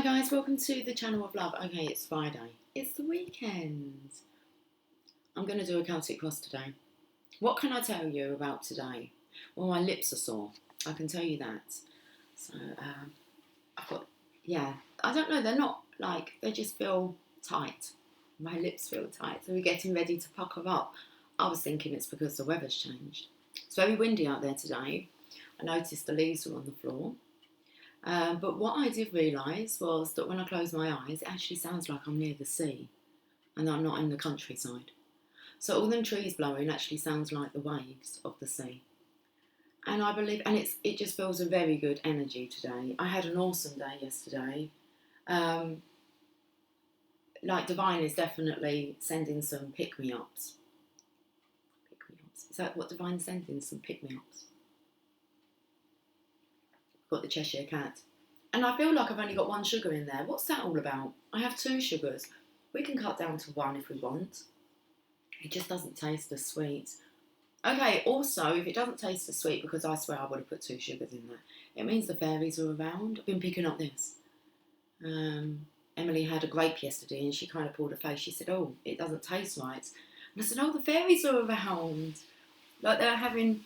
Hi guys, welcome to the channel of love. Okay, it's Friday. It's the weekend. I'm going to do a Celtic cross today. What can I tell you about today? Well, my lips are sore. I can tell you that. So, I've got, I don't know, they're not like, they just feel tight. My lips feel tight. So we're getting ready to pucker up. I was thinking it's because the weather's changed. It's very windy out there today. I noticed the leaves were on the floor. But what I did realise was that when I close my eyes, it actually sounds like I'm near the sea and I'm not in the countryside. So all them trees blowing actually sounds like the waves of the sea. And I believe, and it just feels a very good energy today. I had an awesome day yesterday. Like Divine is definitely sending some pick-me-ups. Pick-me-ups. Is that what Divine's sending? Some pick-me-ups? Got the Cheshire Cat. And I feel like I've only got one sugar in there. What's that all about? I have 2 sugars. We can cut down to 1 if we want. It just doesn't taste as sweet. Okay, also, if it doesn't taste as sweet, because I swear I would have put 2 sugars in there, it means the fairies are around. I've been picking up this. Emily had a grape yesterday and she kind of pulled a face. She said, oh, it doesn't taste right. And I said, oh, the fairies are around. Like they're having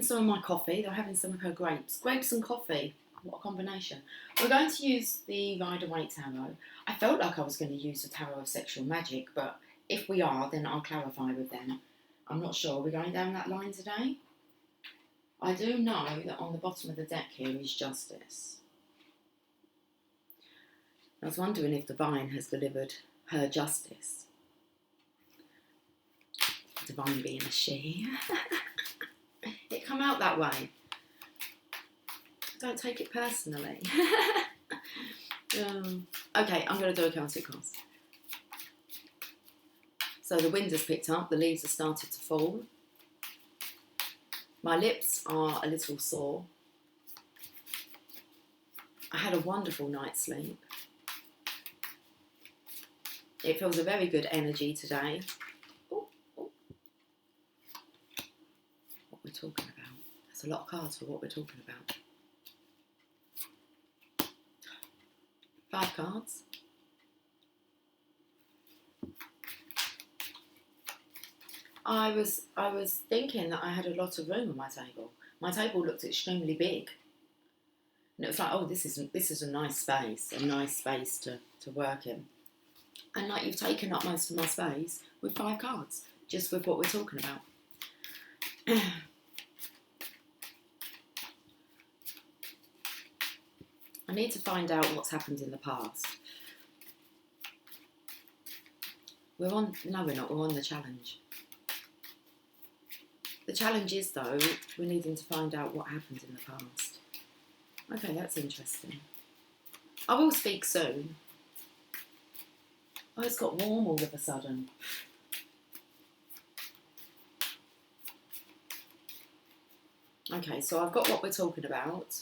some of my coffee. They're having some of her grapes. Grapes and coffee. What a combination. We're going to use the Rider-Waite Tarot. I felt like I was going to use the Tarot of Sexual Magic, but if we are, then I'll clarify with them. I'm not sure. We're going down that line today. I do know that on the bottom of the deck here is Justice. I was wondering if Divine has delivered her justice. Divine being a she. It come out that way. Don't take it personally. Okay, I'm going to do a Celtic cross. So the wind has picked up, the leaves have started to fall. My lips are a little sore. I had a wonderful night's sleep. It feels a very good energy today. Ooh. What we're talking about. That's a lot of cards for what we're talking about. 5 cards. I was thinking that I had a lot of room on my table. My table looked extremely big. And it was like, oh, this is a nice space to work in. And like, you've taken up most of my space with 5 cards, just with what we're talking about. I need to find out what's happened in the past. No, we're not, we're on the challenge. The challenge is, though, we're needing to find out what happened in the past. Okay, that's interesting. I will speak soon. Oh, it's got warm all of a sudden. Okay, so I've got what we're talking about.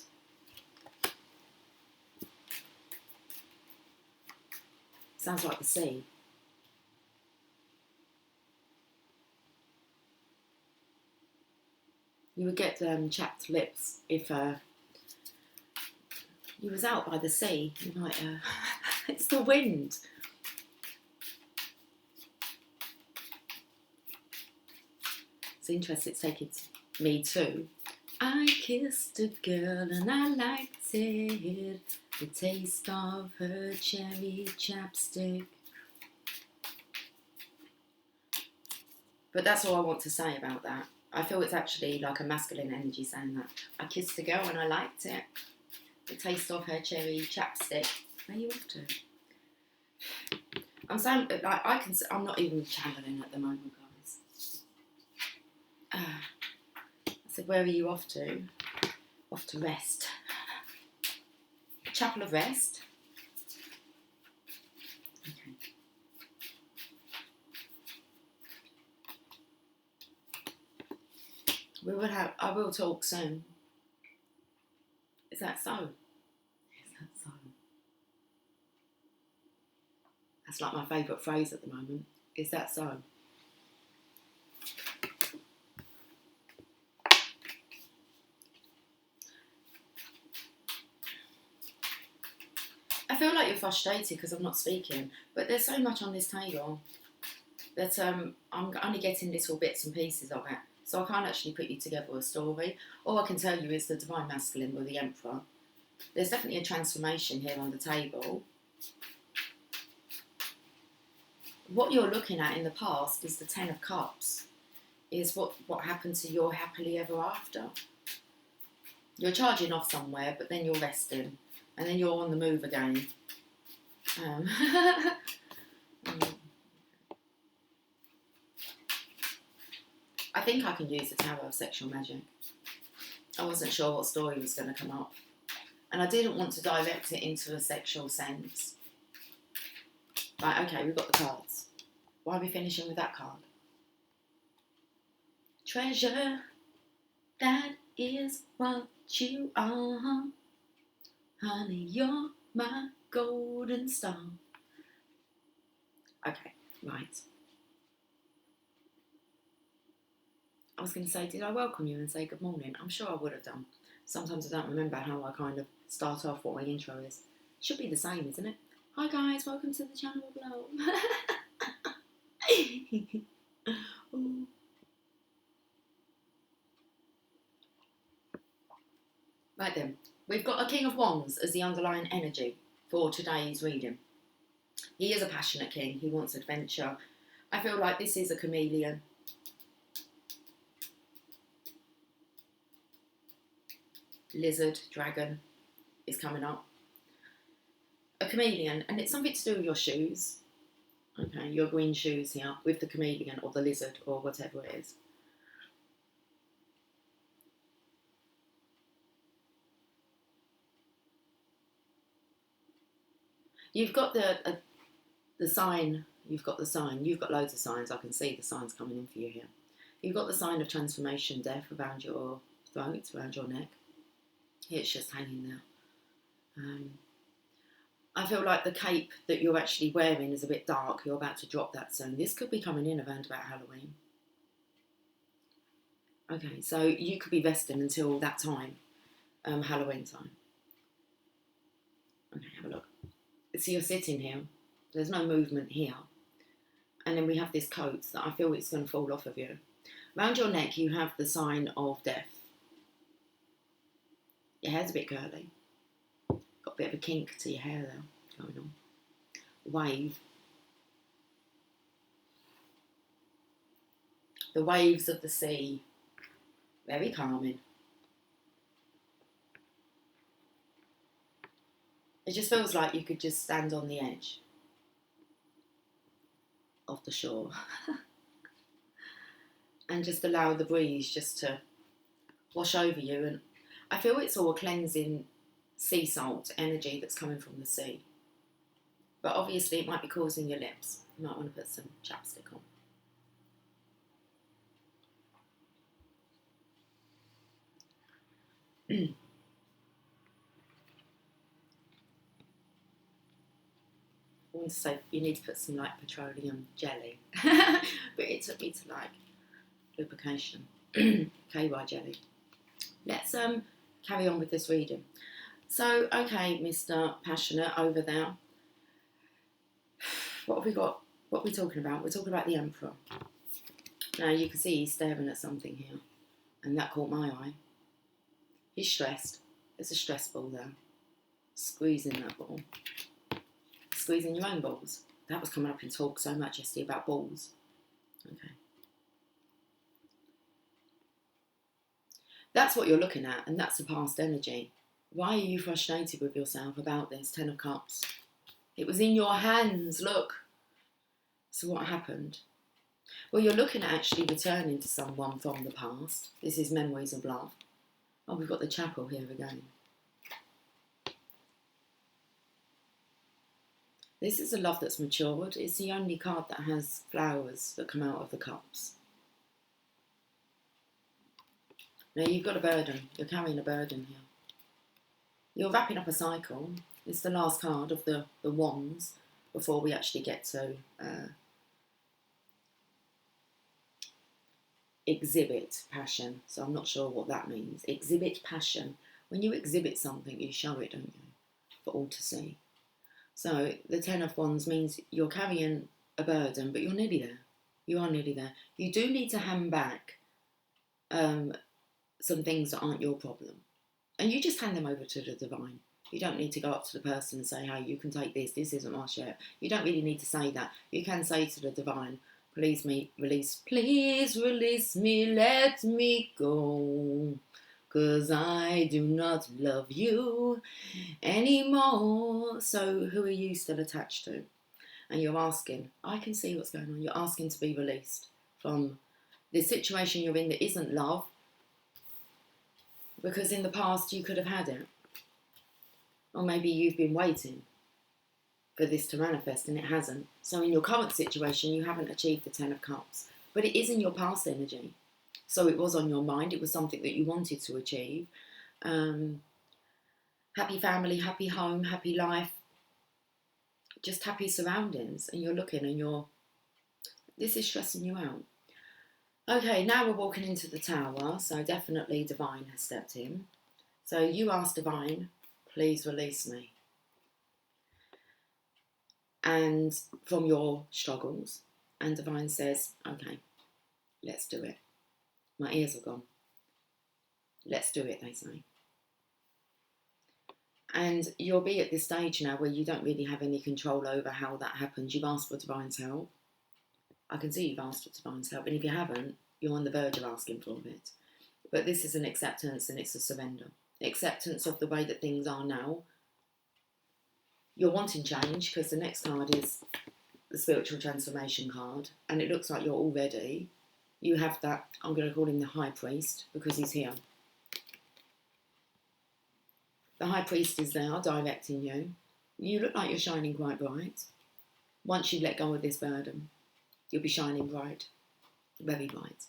Sounds like the sea. You would get chapped lips if you was out by the sea. You might, it's the wind. It's interesting, it's taken me too. I kissed a girl and I liked it. The taste of her cherry chapstick. But that's all I want to say about that. I feel it's actually like a masculine energy saying that. I kissed a girl and I liked it. The taste of her cherry chapstick. Where are you off to? I'm saying, like, I'm not even channeling at the moment, guys. I said, where are you off to? Off to rest. Chapel of Rest. Okay. I will talk soon. Is that so? Is that so? That's like my favourite phrase at the moment. Is that so? I feel like you're frustrated because I'm not speaking, but there's so much on this table that I'm only getting little bits and pieces of it. So I can't actually put you together a story. All I can tell you is the Divine Masculine with the Emperor. There's definitely a transformation here on the table. What you're looking at in the past is the Ten of Cups. Is what happened to your happily ever after. You're charging off somewhere, but then you're resting. And then you're on the move again. I think I can use the Tower of Sexual Magic. I wasn't sure what story was going to come up. And I didn't want to direct it into a sexual sense. Right, okay, we've got the cards. Why are we finishing with that card? Treasure, that is what you are. Honey, you're my golden star. Okay, right. I was going to say, did I welcome you and say good morning? I'm sure I would have done. Sometimes I don't remember how I kind of start off what my intro is. Should be the same, isn't it? Hi guys, welcome to the channel of love. Right then, we've got a King of Wands as the underlying energy for today's reading. He is a passionate king, he wants adventure. I feel like this is a chameleon. Lizard, dragon is coming up. A chameleon, and it's something to do with your shoes. Okay, your green shoes here with the chameleon or the lizard or whatever it is. You've got the sign, you've got the sign, you've got loads of signs, I can see the signs coming in for you here. You've got the sign of transformation, death around your throat, around your neck. It's just hanging there. I feel like the cape that you're actually wearing is a bit dark, you're about to drop that soon. This could be coming in around about Halloween. Okay, so you could be resting until that time, Halloween time. Okay, have a look. So you're sitting here, there's no movement here. And then we have this coat that I feel it's going to fall off of you. Around your neck you have the sign of death. Your hair's a bit curly. Got a bit of a kink to your hair there going on. Wave. The waves of the sea. Very calming. It just feels like you could just stand on the edge of the shore and just allow the breeze just to wash over you. And I feel it's all a cleansing sea salt energy that's coming from the sea. But obviously it might be causing your lips. You might want to put some chapstick on. I want to say you need to put some like petroleum jelly, but it took me to like lubrication, KY jelly. Let's carry on with this reading. So, okay, Mr. Passionate over there. What have we got? What are we talking about? We're talking about the Emperor. Now you can see he's staring at something here, and that caught my eye. He's stressed. There's a stress ball there. Squeezing that ball. Squeezing your own balls. That was coming up in talk so much yesterday about balls. Okay. That's what you're looking at, and that's the past energy. Why are you frustrated with yourself about this? 10 of Cups. It was in your hands, look. So what happened? Well, you're looking at actually returning to someone from the past. This is memories of love. Oh, we've got the chapel here again. This is a love that's matured. It's the only card that has flowers that come out of the cups. Now you've got a burden. You're carrying a burden here. You're wrapping up a cycle. It's the last card of the wands before we actually get to exhibit passion. So I'm not sure what that means. Exhibit passion. When you exhibit something, you show it, don't you? For all to see. So the Ten of Wands means you're carrying a burden, but you're nearly there. You are nearly there. You do need to hand back some things that aren't your problem. And you just hand them over to the divine. You don't need to go up to the person and say, hey, you can take this. This isn't my share. You don't really need to say that. You can say to the divine, please release me, let me go. 'Cause I do not love you anymore. So who are you still attached to? And you're asking, I can see what's going on. You're asking to be released from the situation you're in that isn't love. Because in the past you could have had it. Or maybe you've been waiting for this to manifest and it hasn't. So in your current situation, you haven't achieved the Ten of Cups. But it is in your past energy. So it was on your mind. It was something that you wanted to achieve. Happy family, happy home, happy life. Just happy surroundings. And you're looking and this is stressing you out. Okay, now we're walking into the Tower. So definitely Divine has stepped in. So you ask Divine, please release me. And from your struggles. And Divine says, okay, let's do it. My ears are gone. Let's do it, they say. And you'll be at this stage now where you don't really have any control over how that happens. You've asked for Divine's help. I can see you've asked for Divine's help. And if you haven't, you're on the verge of asking for it. But this is an acceptance and it's a surrender. Acceptance of the way that things are now. You're wanting change because the next card is the spiritual transformation card. And it looks like you're all ready. You have that, I'm going to call him the High Priest because he's here. The High Priest is there directing you. You look like you're shining quite bright. Once you let go of this burden, you'll be shining bright. Very bright.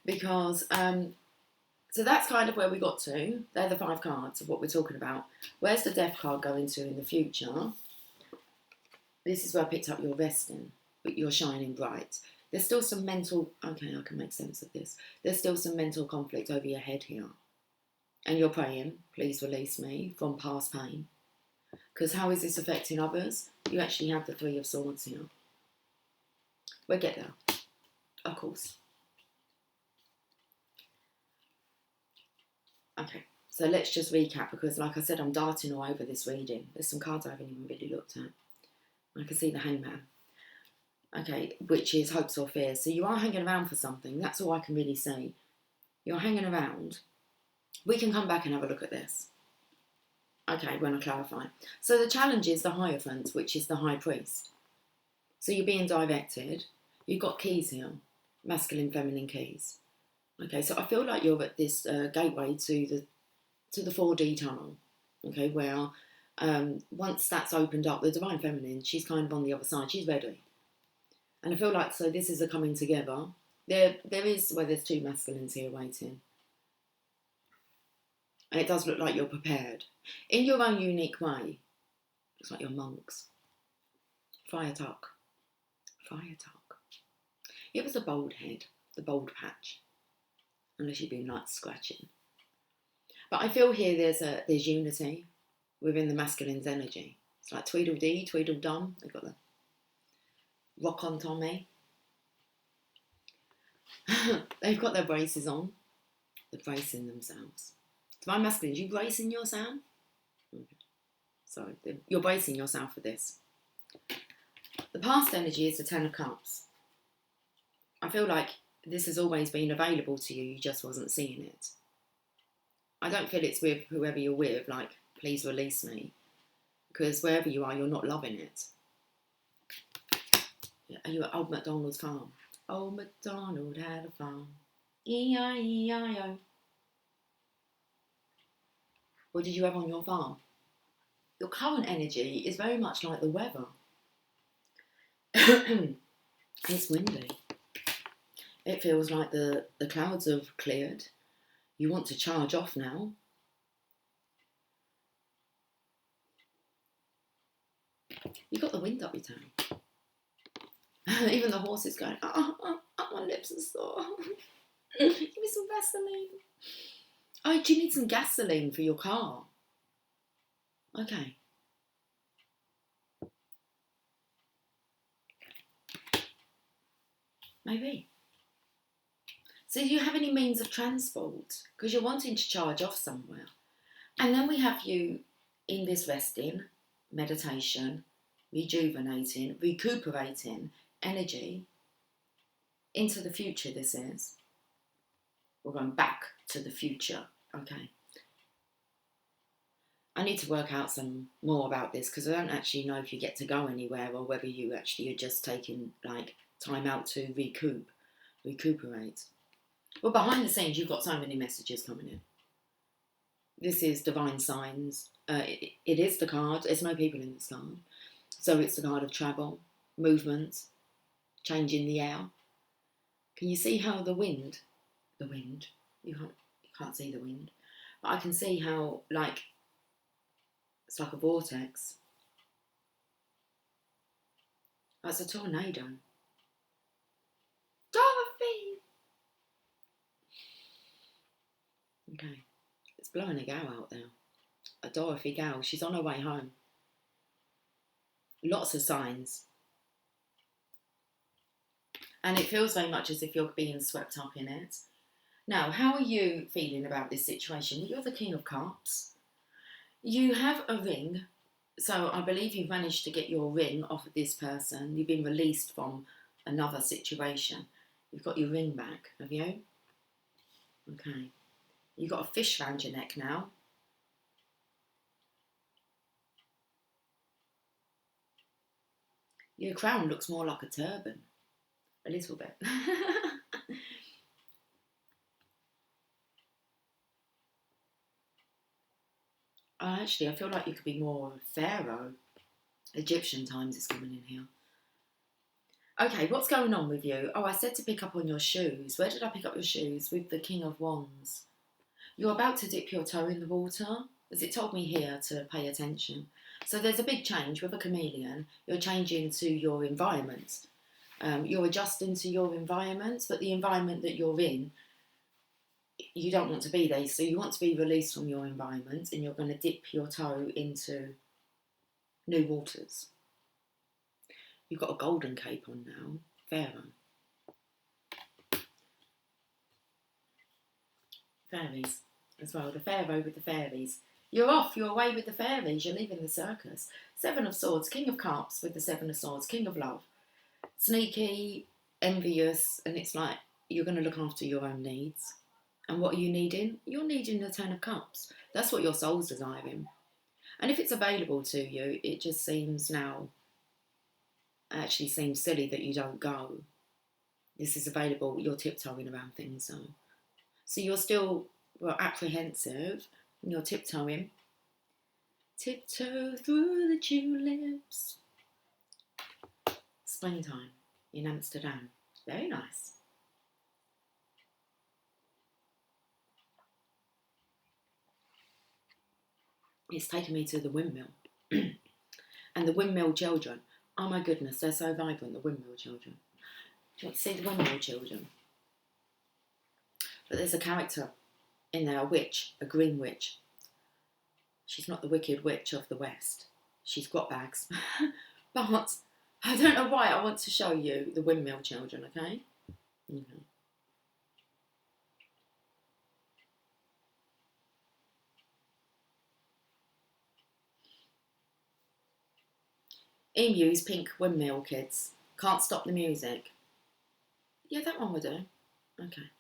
Because, so that's kind of where we got to. They're the 5 cards of what we're talking about. Where's the Death card going to in the future? This is where I picked up your resting, but you're shining bright. There's still some mental, okay, I can make sense of this. There's still some mental conflict over your head here. And you're praying, please release me from past pain. Because how is this affecting others? You actually have the 3 of Swords here. We'll get there, of course. Okay, so let's just recap because like I said, I'm darting all over this reading. There's some cards I haven't even really looked at. I can see the Hangman. Okay, which is hopes or fears. So you are hanging around for something. That's all I can really say. You're hanging around. We can come back and have a look at this. Okay, when I clarify. So the challenge is the Hierophant, which is the High Priest. So you're being directed. You've got keys here. Masculine, feminine keys. Okay, so I feel like you're at this gateway to the 4D tunnel. Okay, where once that's opened up, the Divine Feminine, she's kind of on the other side. She's ready. And I feel like, so this is a coming together. There's 2 masculines here waiting. And it does look like you're prepared. In your own unique way. Looks like you're monks. Friar Tuck. Friar Tuck. It was a bald head. The bald patch. Unless you've been like scratching. But I feel here there's unity within the masculine's energy. It's like Tweedledee, Tweedledum. They've got the rock on Tommy. They've got their braces on. They're bracing themselves. Divine Masculine, you bracing yourself? Okay. So you're bracing yourself for this. The past energy is the 10 of Cups. I feel like this has always been available to you, you just wasn't seeing it. I don't feel it's with whoever you're with, like, please release me. Because wherever you are, you're not loving it. Are you at Old MacDonald's farm? Old MacDonald had a farm. E-I-E-I-O. What did you have on your farm? Your current energy is very much like the weather. It's windy. It feels like the clouds have cleared. You want to charge off now. You've got the wind up your tail. Even the horse is going, my lips are sore. Give me some Vaseline. Oh, do you need some gasoline for your car? Okay. Maybe. So do you have any means of transport? Because you're wanting to charge off somewhere. And then we have you in this resting, meditation, rejuvenating, recuperating energy into the future, this is. We're going back to the future, okay? I need to work out some more about this because I don't actually know if you get to go anywhere or whether you actually are just taking like time out to recuperate. Well, behind the scenes, you've got so many messages coming in. This is divine signs. It is the card. There's no people in this card. So it's the card of travel, movement, changing the air. Can you see how the wind, you can't see the wind, but I can see how like, it's like a vortex. That's a tornado. Dorothy! Okay, it's blowing a gal out there. A Dorothy gal, she's on her way home. Lots of signs. And it feels very much as if you're being swept up in it. Now, how are you feeling about this situation? You're the King of Cups. You have a ring. So I believe you've managed to get your ring off of this person. You've been released from another situation. You've got your ring back, have you? Okay. You've got a fish around your neck now. Your crown looks more like a turban. A little bit. Actually, I feel like you could be more of a pharaoh. Egyptian times is coming in here. Okay, what's going on with you? Oh, I said to pick up on your shoes. Where did I pick up your shoes? With the King of Wands. You're about to dip your toe in the water, as it told me here to pay attention. So there's a big change with a chameleon. You're changing to your environment. You're adjusting to your environment, but the environment that you're in, you don't want to be there. So you want to be released from your environment and you're going to dip your toe into new waters. You've got a golden cape on now. Pharaoh. Fairies as well. The Pharaoh with the fairies. You're off. You're away with the fairies. You're leaving the circus. Seven of Swords. King of Cups with the Seven of Swords. King of Love. Sneaky, envious, and it's like you're going to look after your own needs. And what are you needing? You're needing the Ten of Cups. That's what your soul's desiring. And if it's available to you, it just seems now, actually seems silly that you don't go. This is available. You're tiptoeing around things, though. So you're still, well, apprehensive, and you're tiptoeing. Tiptoe through the tulips. Springtime in Amsterdam. Very nice. It's taken me to the windmill. And the windmill children. Oh my goodness, they're so vibrant, the windmill children. Do you want to see the windmill children? But there's a character in there, a witch, a green witch. She's not the wicked witch of the West. She's got bags. But I don't know why I want to show you the windmill children, okay? Okay. Emu's Pink Windmill Kids. Can't Stop the Music. Yeah, that one will do. Okay.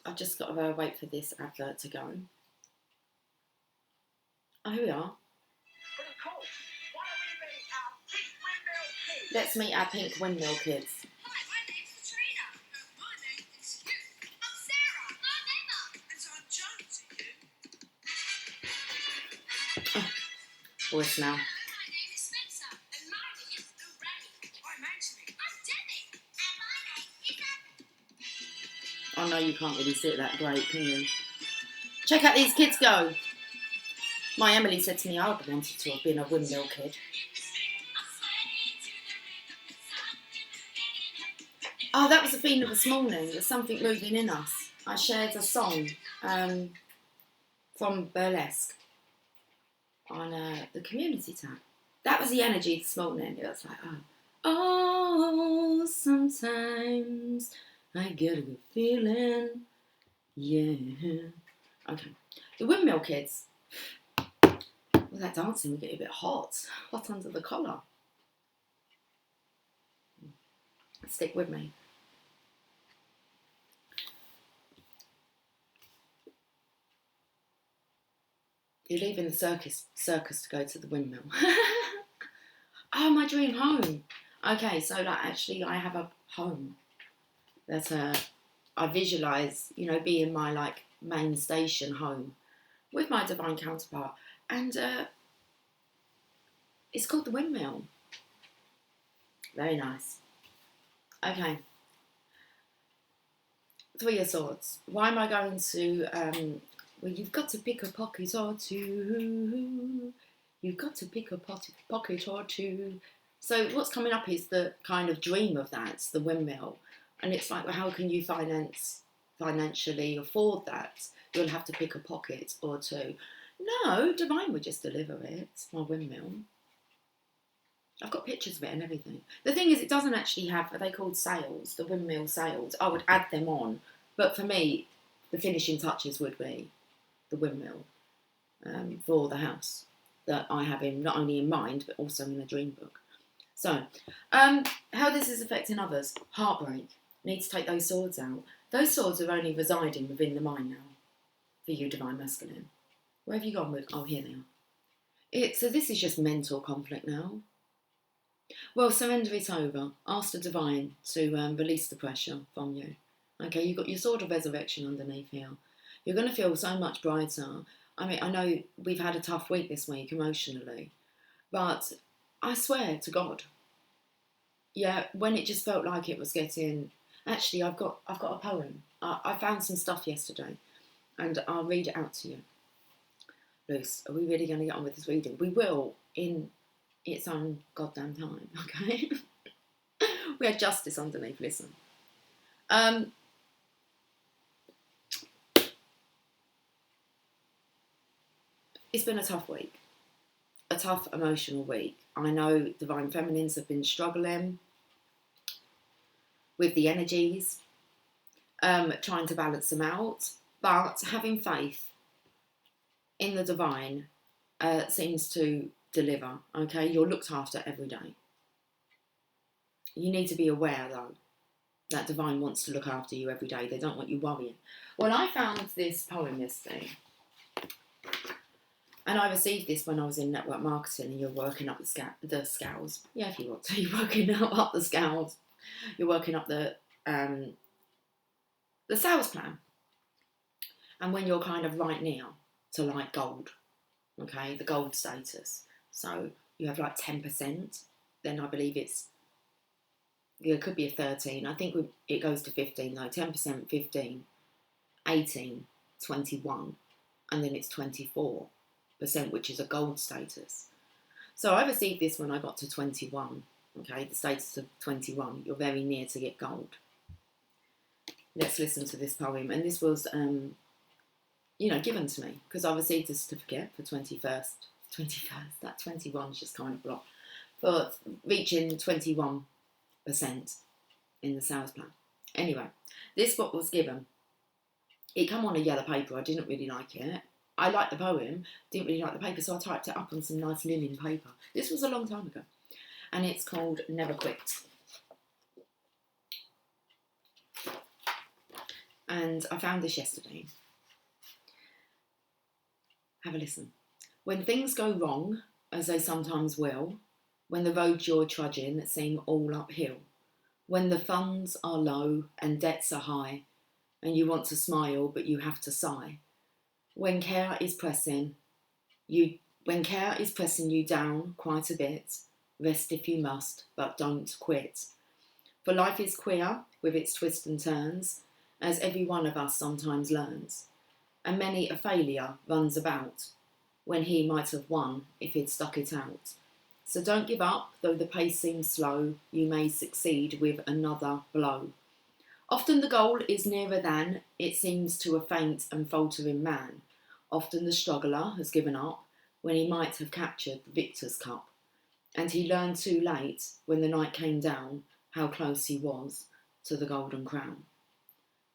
I've just got to wait for this advert to go. Oh, here we are. Let's meet our Pink Windmill Kids. Hi, my name's Katrina. My name is you. I'm Sarah. I'm Emma. And I'm Jonesy. Voice now. My name is Spencer. And my name is Lorraine. I'm Anthony. I'm Debbie. And my name is Emma. Oh no, you can't really see it that great, can you? Check out these kids go. My Emily said to me I would have wanted to have been a windmill kid. Oh, that was the theme of this morning. There's something moving in us. I shared a song from Burlesque on the community tab. That was the energy this morning. It was like, oh, sometimes I get a good feeling. Yeah. Okay. The Windmill Kids. With that dancing, we get a bit hot. Hot under the collar. Stick with me. You're leaving the circus to go to the windmill. Oh, my dream home. Okay, so like actually I have a home that I visualise, you know, being my like main station home with my divine counterpart. And it's called the Windmill. Very nice. Okay. Three of Swords. Why am I going to... well, you've got to pick a pocket or two. You've got to pick a pocket or two. So what's coming up is the kind of dream of that, the windmill. And it's like, well, how can you financially afford that? You'll have to pick a pocket or two. No, Divine would just deliver it, my windmill. I've got pictures of it and everything. The thing is, it doesn't actually have, are they called sails, the windmill sails? I would add them on. But for me, the finishing touches would be the windmill for the house that I have in, not only in mind, but also in a dream book. So, how this is affecting others. Heartbreak. Need to take those swords out. Those swords are only residing within the mind now. For you, Divine Masculine. Where have you gone with? Oh, here they are. So this is just mental conflict now. Well, surrender it over. Ask the Divine to release the pressure from you. Okay, you've got your sword of resurrection underneath here. You're going to feel so much brighter. I mean, I know we've had a tough week this week emotionally, but I swear to God, yeah, when it just felt like it was getting... Actually, I've got a poem. I found some stuff yesterday, and I'll read it out to you. Luce, are we really going to get on with this reading? We will in its own goddamn time, okay? We had justice underneath, listen. It's been a tough week. A tough emotional week. I know Divine Feminines have been struggling with the energies, trying to balance them out, but having faith in the Divine seems to deliver, okay? You're looked after every day. You need to be aware, though, that Divine wants to look after you every day. They don't want you worrying. Well, I found this poem yesterday, and I received this when I was in network marketing, and you're working up the scales. Yeah, if you want to. You're working up the scales. You're working up the sales plan. And when you're kind of right now to like gold, okay, the gold status. So you have like 10%, then I believe it could be a 13. I think it goes to 15 though. 10%, 15, 18, 21, and then it's 24%, which is a gold status. So I received this when I got to 21. Okay, the status of 21. You're very near to get gold. Let's listen to this poem. And this was, given to me because I received a certificate for 21st. That 21 is just kind of blocked. For reaching 21% in the sales plan. Anyway, this book was given. It came on a yellow paper. I didn't really like it. I liked the poem, didn't really like the paper, so I typed it up on some nice linen paper. This was a long time ago. And it's called Never Quit. And I found this yesterday. Have a listen. When things go wrong, as they sometimes will, when the roads you're trudging seem all uphill, when the funds are low and debts are high, and you want to smile but you have to sigh, when care is pressing you down quite a bit, rest if you must, but don't quit. For life is queer with its twists and turns, as every one of us sometimes learns, and many a failure runs about when he might have won if he'd stuck it out. So don't give up, though the pace seems slow, you may succeed with another blow. Often the goal is nearer than it seems to a faint and faltering man. Often the struggler has given up when he might have captured the victor's cup. and he learned too late, when the night came down, how close he was to the golden crown.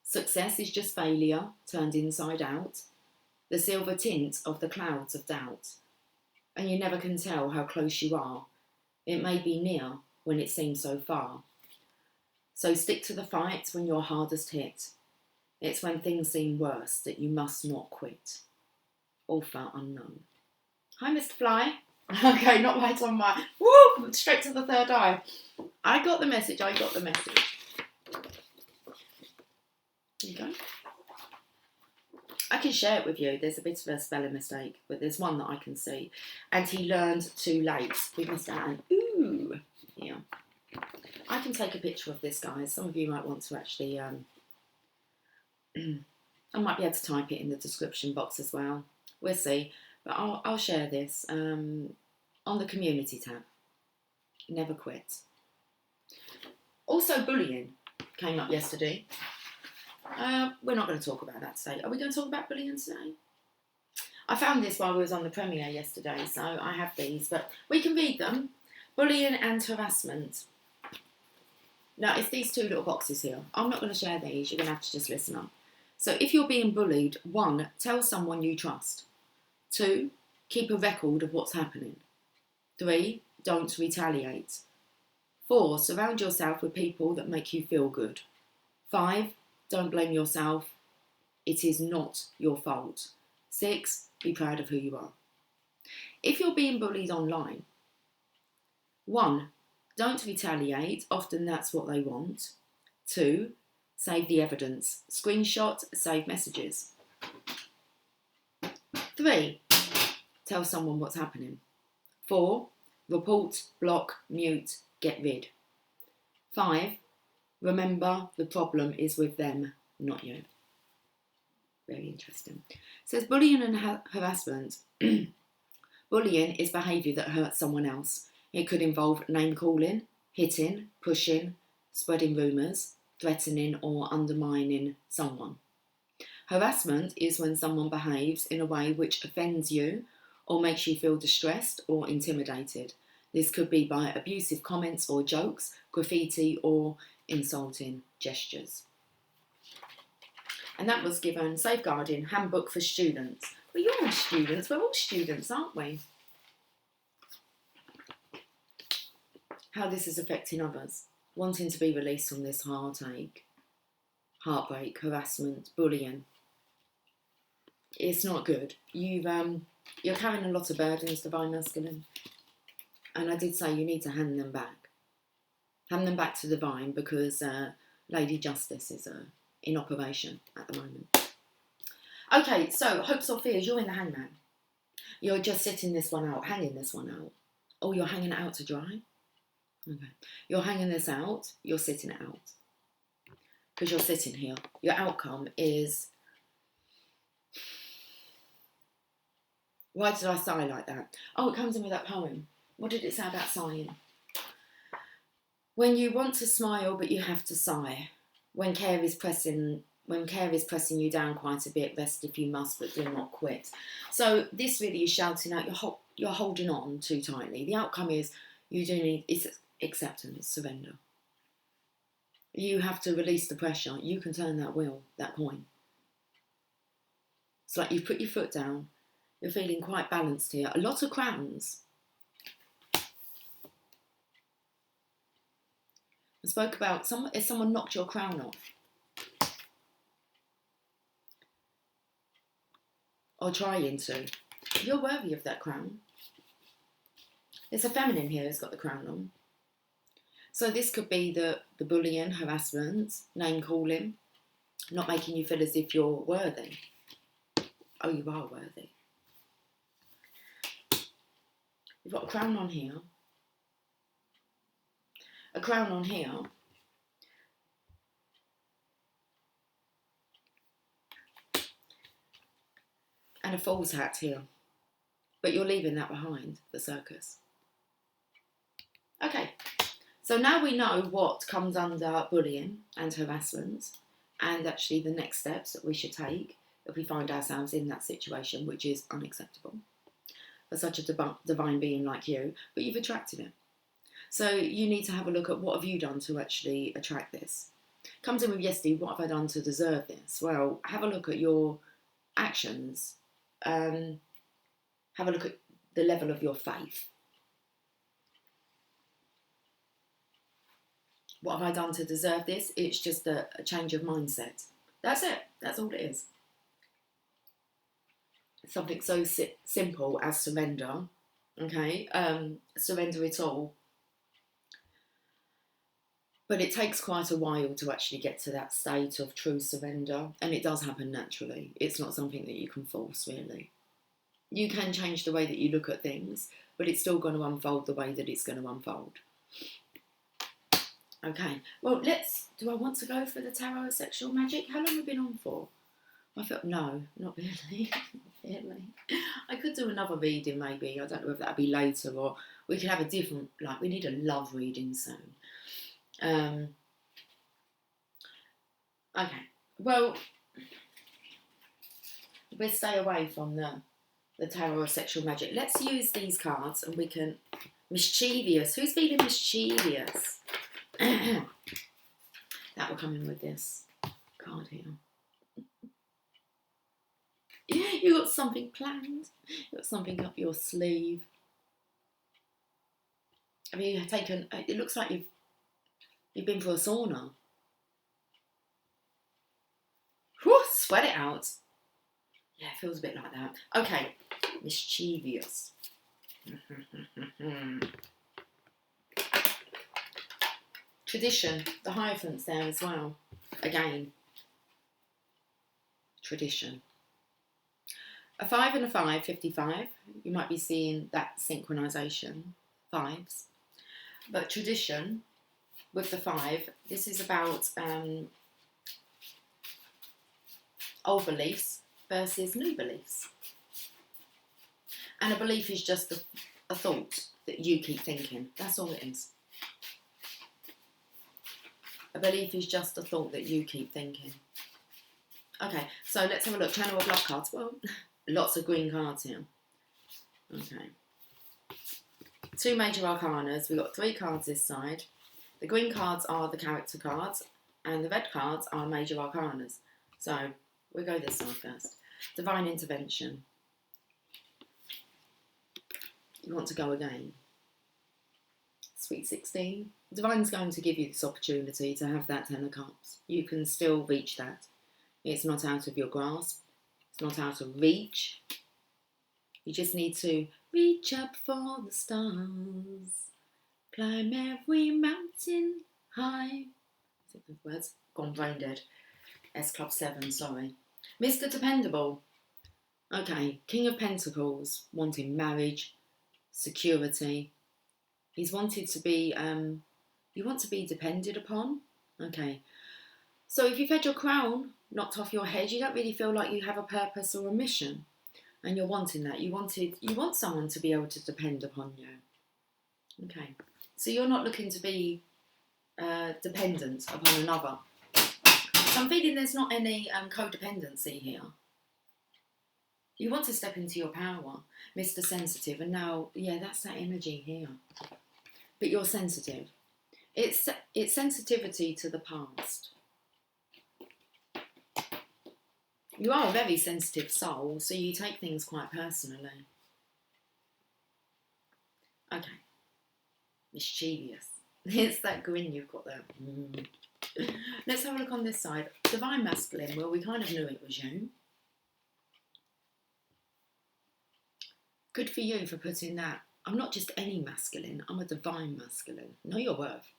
Success is just failure turned inside out, the silver tint of the clouds of doubt. And you never can tell how close you are. It may be near when it seems so far. So stick to the fight when you're hardest hit. It's when things seem worse that you must not quit. Author unknown. Hi, Mr. Fly. Okay, not right on my... Woo! Straight to the third eye. I got the message. There you go. I can share it with you. There's a bit of a spelling mistake, but there's one that I can see. And he learned too late. We missed out an ooh. Yeah. I can take a picture of this, guys. Some of you might want to actually... I might be able to type it in the description box as well. We'll see. But I'll share this on the community tab. Never quit. Also, bullying came up yesterday. We're not going to talk about that today. Are we going to talk about bullying today? I found this while we was on the premiere yesterday, so I have these, but we can read them. Bullying and harassment. Now, it's these two little boxes here. I'm not going to share these. You're going to have to just listen up. So if you're being bullied, 1, tell someone you trust. 2, keep a record of what's happening. 3, don't retaliate. 4, surround yourself with people that make you feel good. 5, don't blame yourself. It is not your fault. 6, be proud of who you are. If you're being bullied online, 1, don't retaliate. Often that's what they want. 2, save the evidence. Screenshot, save messages. 3, tell someone what's happening. 4, report, block, mute, get rid. 5, remember the problem is with them, not you. Very interesting. It says bullying and harassment. Bullying is behaviour that hurts someone else. It could involve name calling, hitting, pushing, spreading rumours, threatening or undermining someone. Harassment is when someone behaves in a way which offends you or makes you feel distressed or intimidated. This could be by abusive comments or jokes, graffiti or insulting gestures. And that was given Safeguarding Handbook for Students. Well, you're all students. We're all students, aren't we? How this is affecting others. Wanting to be released from this heartache, heartbreak, harassment, bullying. It's not good. You're carrying a lot of burdens, Divine Masculine. And I did say you need to hand them back. Hand them back to Divine because Lady Justice is in operation at the moment. Okay, so hopes or fears, you're in the Hangman. You're just sitting this one out, hanging this one out. Oh, you're hanging it out to dry? Okay. You're hanging this out, you're sitting it out. Because you're sitting here. Your outcome is... Why did I sigh like that? Oh, it comes in with that poem. What did it say about sighing? When you want to smile, but you have to sigh. When care is pressing you down quite a bit, rest if you must, but do not quit. So this really is shouting out, you're holding on too tightly. The outcome is you do need it's acceptance, surrender. You have to release the pressure. You can turn that wheel, that coin. It's like you've put your foot down. You're feeling quite balanced here. A lot of crowns. I spoke about if someone knocked your crown off. Or trying to. You're worthy of that crown. It's a feminine here who's got the crown on. So this could be the bullying, harassment, name calling, not making you feel as if you're worthy. Oh, you are worthy. You've got a crown on here. A crown on here. And a fool's hat here. But you're leaving that behind, the circus. Okay, so now we know what comes under bullying and harassment and actually the next steps that we should take if we find ourselves in that situation, which is unacceptable. for such a divine being like you, but you've attracted it. So you need to have a look at what have you done to actually attract this. Comes in with yesterday, what have I done to deserve this? Well, have a look at your actions. Have a look at the level of your faith. What have I done to deserve this? It's just a change of mindset. That's it. That's all it is. Something so simple as surrender. Okay, surrender it all. But it takes quite a while to actually get to that state of true surrender, and it does happen naturally. It's not something that you can force, really. You can change the way that you look at things, but it's still going to unfold the way that it's going to unfold. Okay, well, do I want to go for the tarot sexual magic? How long have we been on for? I felt, no, not really. Not really. I could do another reading maybe. I don't know if that'd be later, or we could have a different, like, we need a love reading soon. Okay, well, we'll stay away from the tarot of sexual magic. Let's use these cards and we can... Mischievous. Who's feeling mischievous? That will come in with this card here. You got something planned. You got something up your sleeve. I mean, you've taken... It looks like you've been for a sauna. Whew, sweat it out. Yeah, it feels a bit like that. Okay, mischievous. Tradition, the Hierophant's there as well. Again, tradition. A 5 and a 5, 55. You might be seeing that synchronisation, fives. But tradition, with the 5, this is about old beliefs versus new beliefs. And a belief is just a thought that you keep thinking. That's all it is. A belief is just a thought that you keep thinking. Okay, so let's have a look. Channel of Love cards. Well, lots of green cards here. Okay. 2 major arcanas. We've got 3 cards this side. The green cards are the character cards, and the red cards are major arcanas. So we'll go this side first. Divine intervention. You want to go again. Sweet 16. Divine's going to give you this opportunity to have that 10 of cups. You can still reach that. It's not out of your grasp. It's not out of reach. You just need to reach up for the stars. Climb every mountain high. Simple words. Gone brain dead. S Club 7, sorry. Mr. Dependable. Okay, King of Pentacles, wanting marriage, security. He's wanted to be, you want to be depended upon. Okay, so if you've had your crown knocked off your head, you don't really feel like you have a purpose or a mission, and you're wanting that. You want someone to be able to depend upon you. Okay, so you're not looking to be dependent upon another. So I'm feeling there's not any codependency here. You want to step into your power, Mr. Sensitive, and now, yeah, that's that energy here. But you're sensitive. It's sensitivity to the past. You are a very sensitive soul, so you take things quite personally. Okay. Mischievous. It's that grin you've got there. Let's have a look on this side. Divine Masculine. Well, we kind of knew it was you. Good for you for putting that. I'm not just any masculine. I'm a divine masculine. Know your worth.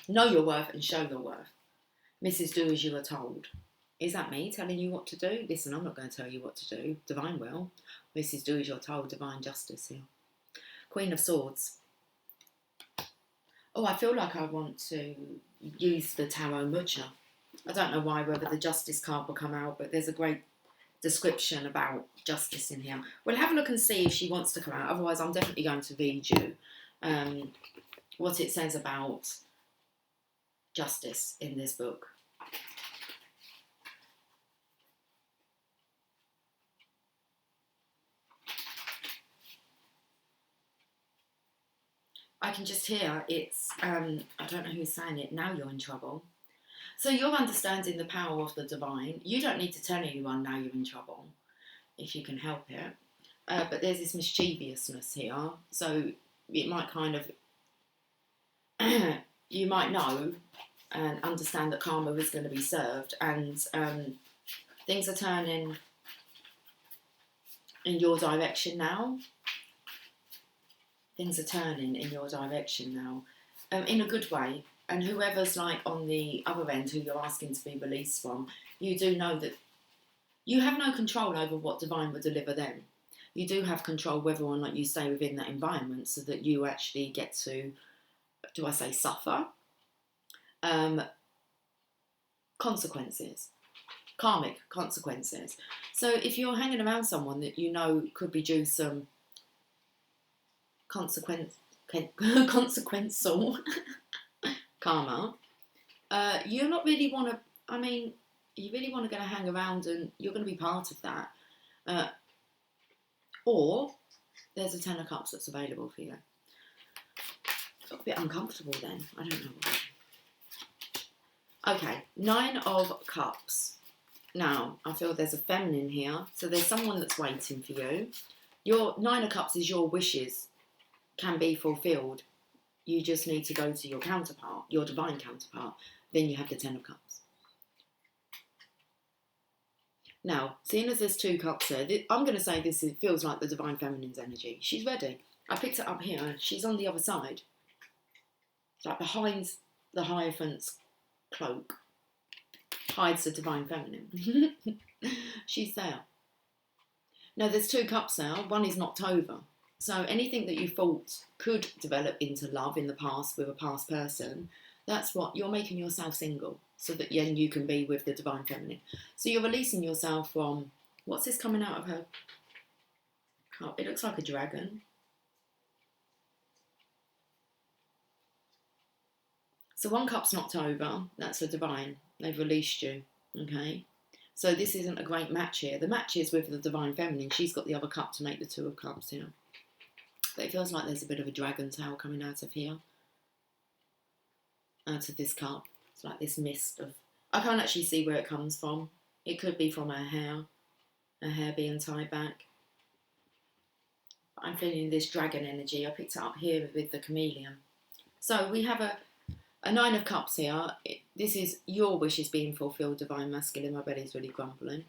Know your worth and show your worth. Mrs. Do as you are told. Is that me telling you what to do? Listen, I'm not going to tell you what to do. Divine will. Mrs. Do as you're told. Divine justice here. Queen of Swords. Oh, I feel like I want to use the Tarot Mucha. I don't know why, whether the Justice card will come out, but there's a great description about justice in here. We'll have a look and see if she wants to come out. Otherwise, I'm definitely going to read you what it says about justice in this book. can just hear it's, I don't know who's saying it, now you're in trouble. So you're understanding the power of the divine. You don't need to tell anyone now you're in trouble, if you can help it. But there's this mischievousness here. So it might kind of, you might know and understand that karma is going to be served, and things are turning in your direction now. Things are turning in your direction now, in a good way. And whoever's like on the other end who you're asking to be released from, you do know that you have no control over what divine will deliver them. You do have control whether or not you stay within that environment, so that you actually get to, do I say suffer? Consequences, karmic consequences. So if you're hanging around someone that you know could be due some consequential karma, you not really want to, I mean, you really want to go hang around and you're going to be part of that. Or there's a Ten of Cups that's available for you. Got a bit uncomfortable then, I don't know why. Okay, Nine of Cups. Now, I feel there's a feminine here, so there's someone that's waiting for you. Your Nine of Cups is your wishes can be fulfilled. You just need to go to your counterpart, your divine counterpart. Then you have the Ten of Cups. Now, seeing as there's 2 cups here, I'm going to say this feels like the divine feminine's energy. She's ready. I picked it up here. She's on the other side. It's like behind the Hierophant's cloak hides the divine feminine. She's there. Now, there's 2 cups there. One is knocked over. So anything that you thought could develop into love in the past with a past person, that's what you're making yourself single, so that then you can be with the divine feminine. So you're releasing yourself from, what's this coming out of her cup? It looks like a dragon. So 1 cup's knocked over, that's the divine. They've released you, okay? So this isn't a great match here. The match is with the divine feminine. She's got the other cup to make the 2 of cups here. But it feels like there's a bit of a dragon tail coming out of here. Out of this cup. It's like this mist of... I can't actually see where it comes from. It could be from her hair being tied back. I'm feeling this dragon energy. I picked it up here with the chameleon. So we have a 9 of Cups here. This is your wishes being fulfilled, divine masculine. My belly's really grumbling.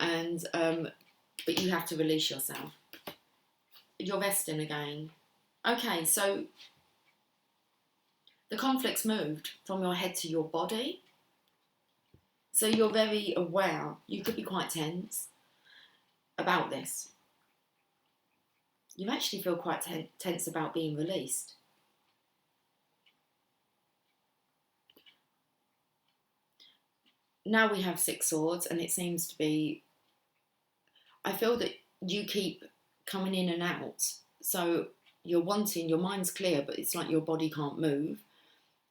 And, but you have to release yourself. You're resting again. Okay, so the conflict's moved from your head to your body. So you're very aware. You could be quite tense about this. You actually feel quite tense about being released. Now we have 6 swords, and it seems to be... I feel that you keep coming in and out. So you're wanting, your mind's clear, but it's like your body can't move.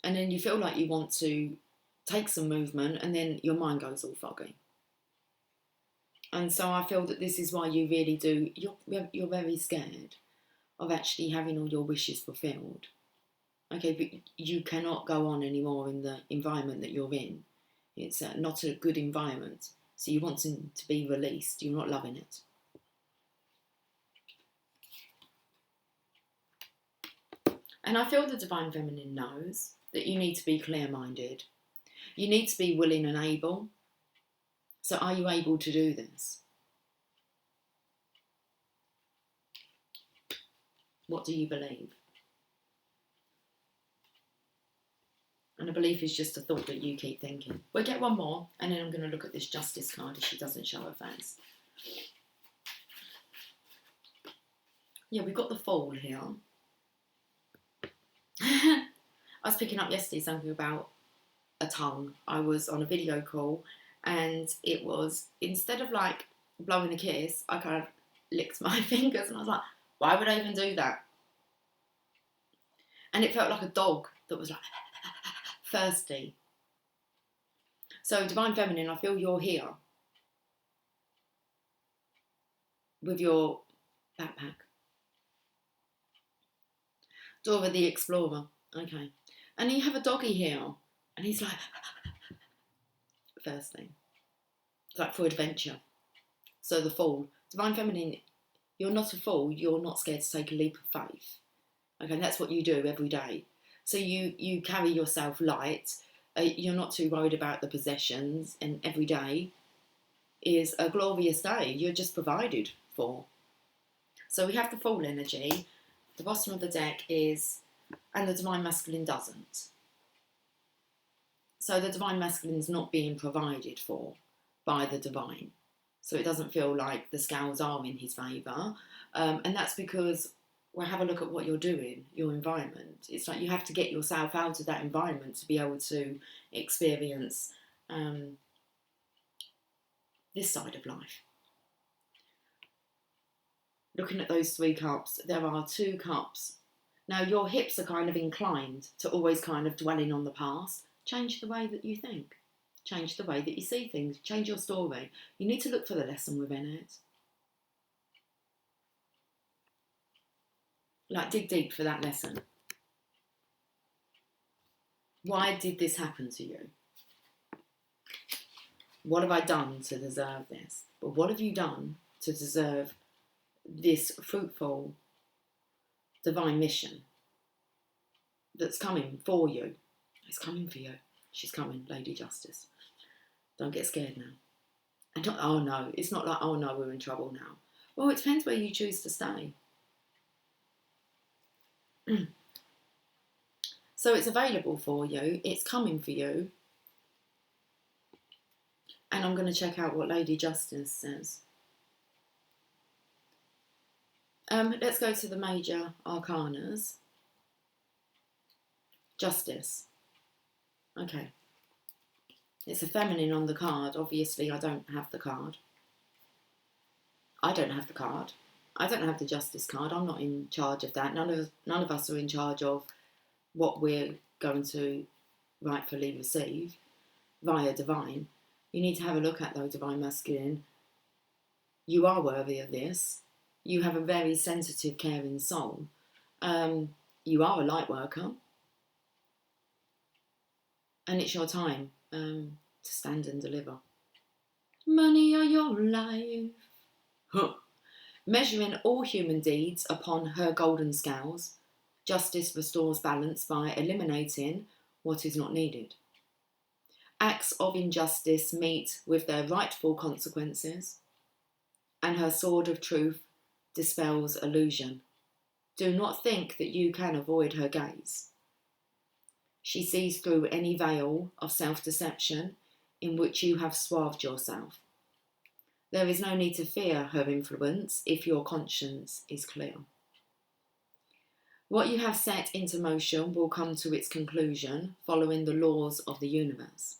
And then you feel like you want to take some movement, and then your mind goes all foggy. And so I feel that this is why you really do, you're very scared of actually having all your wishes fulfilled. Okay, but you cannot go on anymore in the environment that you're in. It's not a good environment. So you want to be released. You're not loving it. And I feel the divine feminine knows that you need to be clear-minded. You need to be willing and able. So are you able to do this? What do you believe? And a belief is just a thought that you keep thinking. We'll get one more, and then I'm going to look at this Justice card if she doesn't show her face. Yeah, we've got the Fool here. I was picking up yesterday something about a tongue. I was on a video call, and it was, instead of like blowing a kiss, I kind of licked my fingers, and I was like, why would I even do that? And it felt like a dog that was like thirsty. So divine feminine, I feel you're here with your backpack. Dora the Explorer. Okay. And you have a doggy here, and he's like, first thing. It's like for adventure. So the Fool. Divine Feminine, you're not a fool, you're not scared to take a leap of faith. Okay, and that's what you do every day. So you carry yourself light, you're not too worried about the possessions, and every day is a glorious day. You're just provided for. So we have the Fool energy. The bottom of the deck is, and the Divine Masculine doesn't. So the Divine Masculine is not being provided for by the Divine. So it doesn't feel like the scales are in his favour. And that's because, well, have a look at what you're doing, your environment. It's like you have to get yourself out of that environment to be able to experience this side of life. Looking at those 3 cups, there are 2 cups. Now your hips are kind of inclined to always kind of dwelling on the past. Change the way that you think. Change the way that you see things. Change your story. You need to look for the lesson within it. Like, dig deep for that lesson. Why did this happen to you? What have I done to deserve this? But what have you done to deserve this fruitful divine mission that's coming for you? It's coming for you. She's coming, Lady Justice. Don't get scared now. And not, oh no, it's not like, oh no, we're in trouble now. Well, it depends where you choose to stay. So it's available for you. It's coming for you. And I'm going to check out what Lady Justice says. Let's go to the major arcanas. Justice. Okay. It's a feminine on the card. Obviously, I don't have the card. I don't have the card. I don't have the Justice card. I'm not in charge of that. None of us are in charge of what we're going to rightfully receive via Divine. You need to have a look at, though, Divine Masculine. You are worthy of this. You have a very sensitive, caring soul. You are a light worker. And it's your time to stand and deliver. Money are your life. Huh. Measuring all human deeds upon her golden scales, Justice restores balance by eliminating what is not needed. Acts of injustice meet with their rightful consequences, and her sword of truth dispels illusion. Do not think that you can avoid her gaze. She sees through any veil of self-deception in which you have swathed yourself. There is no need to fear her influence if your conscience is clear. What you have set into motion will come to its conclusion following the laws of the universe.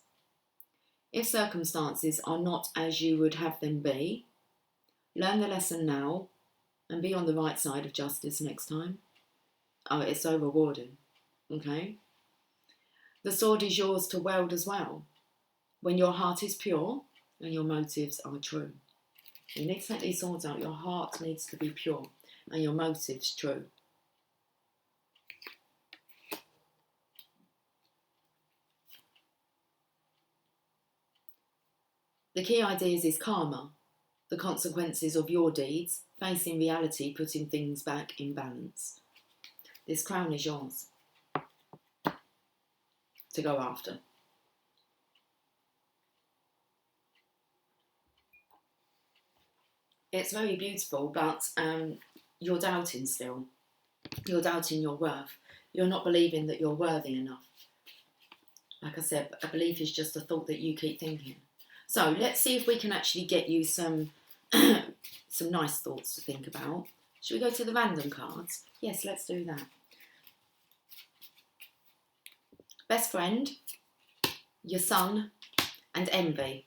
If circumstances are not as you would have them be, learn the lesson now and be on the right side of justice next time. Oh, it's so rewarding. Okay? The sword is yours to wield as well, when your heart is pure and your motives are true. You need to take these swords out. Your heart needs to be pure and your motives true. The key ideas is karma, the consequences of your deeds, facing reality, putting things back in balance. This crown is yours to go after. It's very beautiful, but you're doubting still. You're doubting your worth. You're not believing that you're worthy enough. Like I said, a belief is just a thought that you keep thinking. So let's see if we can actually get you some some nice thoughts to think about. Should we go to the random cards? Yes, let's do that. Best friend, your son, and envy.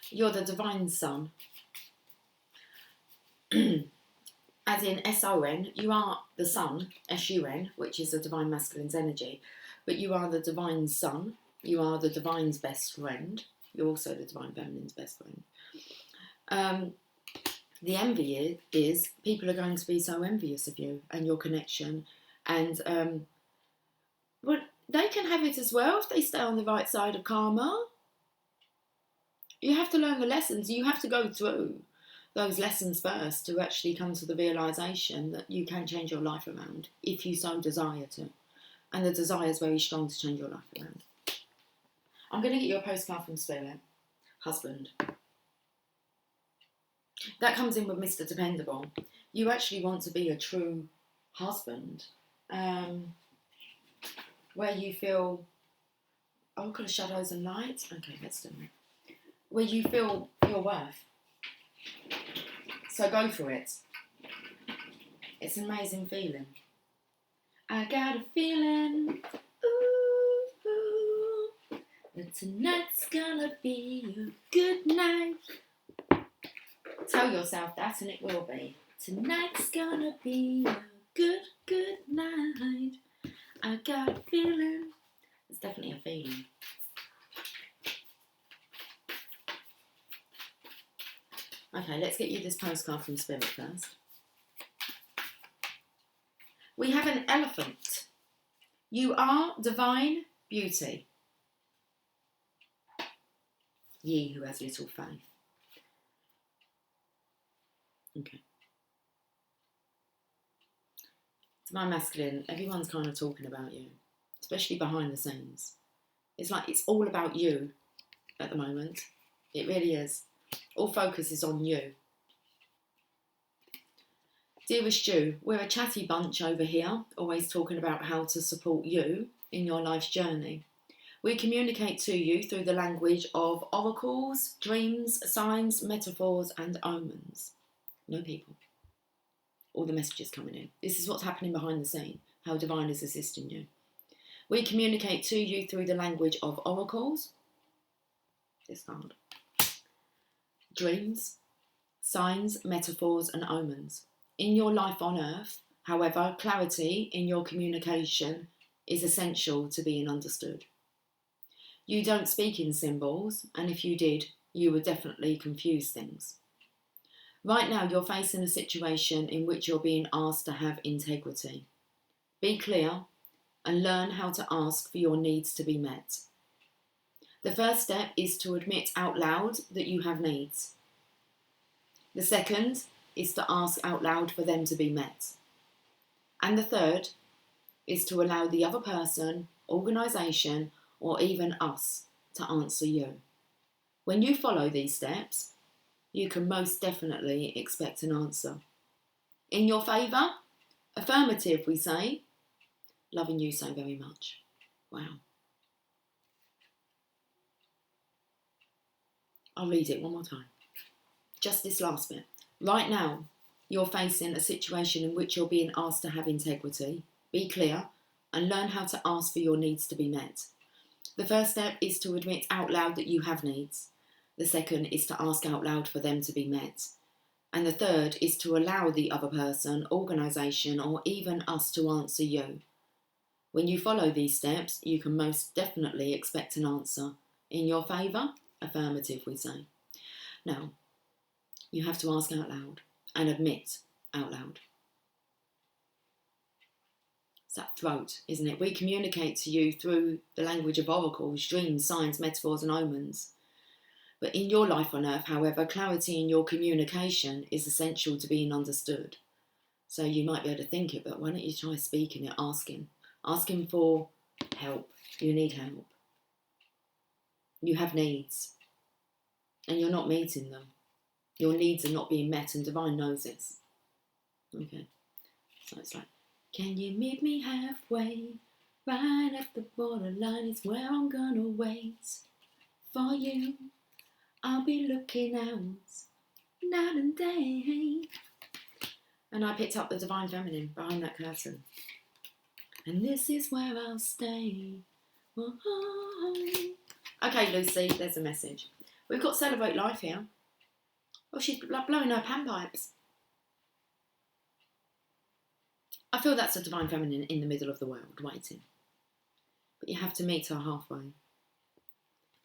You're the divine son. As in S-O-N, you are the sun, S-U-N, which is the divine masculine's energy, but you are the divine son, you are the divine's best friend, You're also the divine feminine's best friend. The envy is people are going to be so envious of you and your connection, and well, they can have it as well if they stay on the right side of karma. You have to learn the lessons. You have to go through those lessons first to actually come to the realisation that you can change your life around if you so desire to. And the desire is very strong to change your life around. I'm going to get you a postcard from Spirit. Husband. That comes in with Mr. Dependable. You actually want to be a true husband. Where you feel, oh, got shadows and light? Okay, let's do it. Where you feel your worth. So go for it. It's an amazing feeling. I got a feeling, ooh, that tonight's gonna be a good night. Tell yourself that and it will be. Tonight's gonna be a good night. I got a feeling. It's definitely a feeling. Okay, let's get you this postcard from Spirit first. We have an elephant. You are divine beauty. Ye who has little faith. Okay. Divine masculine, everyone's kind of talking about you, especially behind the scenes. It's like it's all about you at the moment. It really is. All focus is on you. Dearest you, we're a chatty bunch over here, always talking about how to support you in your life's journey. We communicate to you through the language of oracles, dreams, signs, metaphors and omens. No people. All the messages coming in. This is what's happening behind the scene, how divine is assisting you. We communicate to you through the language of oracles, this card, dreams, signs, metaphors and omens. In your life on earth, however, clarity in your communication is essential to being understood. You don't speak in symbols, and if you did, you would definitely confuse things. Right now, you're facing a situation in which you're being asked to have integrity. Be clear and learn how to ask for your needs to be met. The first step is to admit out loud that you have needs. The second is to ask out loud for them to be met. And the third is to allow the other person, organisation, or even us to answer you. When you follow these steps, you can most definitely expect an answer. In your favour, affirmative, we say. Loving you so very much. Wow. I'll read it one more time. Just this last bit. Right now, you're facing a situation in which you're being asked to have integrity. Be clear and learn how to ask for your needs to be met. The first step is to admit out loud that you have needs. The second is to ask out loud for them to be met. And the third is to allow the other person, organisation, or even us to answer you. When you follow these steps, you can most definitely expect an answer. In your favour, affirmative, we say. Now, you have to ask out loud and admit out loud. It's that throat, isn't it? We communicate to you through the language of oracles, dreams, signs, metaphors and omens. But in your life on earth, however, clarity in your communication is essential to being understood. So you might be able to think it, but why don't you try speaking it, asking. Asking for help. You need help. You have needs. And you're not meeting them. Your needs are not being met, and divine knows this. Okay. So it's like, can you meet me halfway? Right at the borderline is where I'm gonna wait for you. I'll be looking out night and day. And I picked up the divine feminine behind that curtain. And this is where I'll stay. Whoa. Okay, Lucy, there's a message. We've got Celebrate Life here. Oh, she's blowing her panpipes. I feel that's a divine feminine in the middle of the world, waiting. But you have to meet her halfway.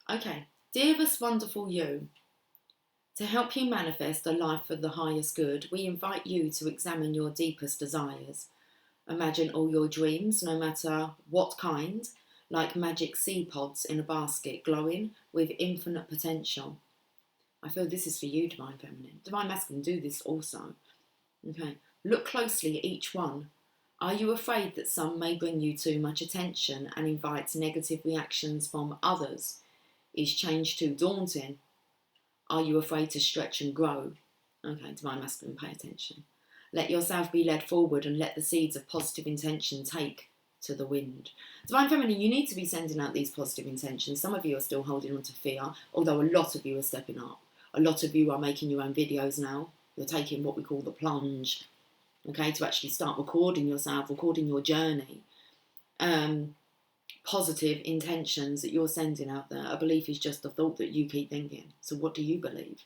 Okay, Dearest wonderful you, to help you manifest a life for the highest good, we invite you to examine your deepest desires. Imagine all your dreams, no matter what kind, like magic seed pods in a basket, glowing with infinite potential. I feel this is for you, Divine Feminine. Divine Masculine, do this also. Okay. Look closely at each one. Are you afraid that some may bring you too much attention and invite negative reactions from others? Is change too daunting? Are you afraid to stretch and grow? Okay, Divine Masculine, pay attention. Let yourself be led forward and let the seeds of positive intention take to the wind. Divine Feminine, you need to be sending out these positive intentions. Some of you are still holding on to fear, although a lot of you are stepping up. A lot of you are making your own videos now. You're taking what we call the plunge, okay, to actually start recording yourself, recording your journey. Positive intentions that you're sending out there. A belief is just a thought that you keep thinking. So what do you believe?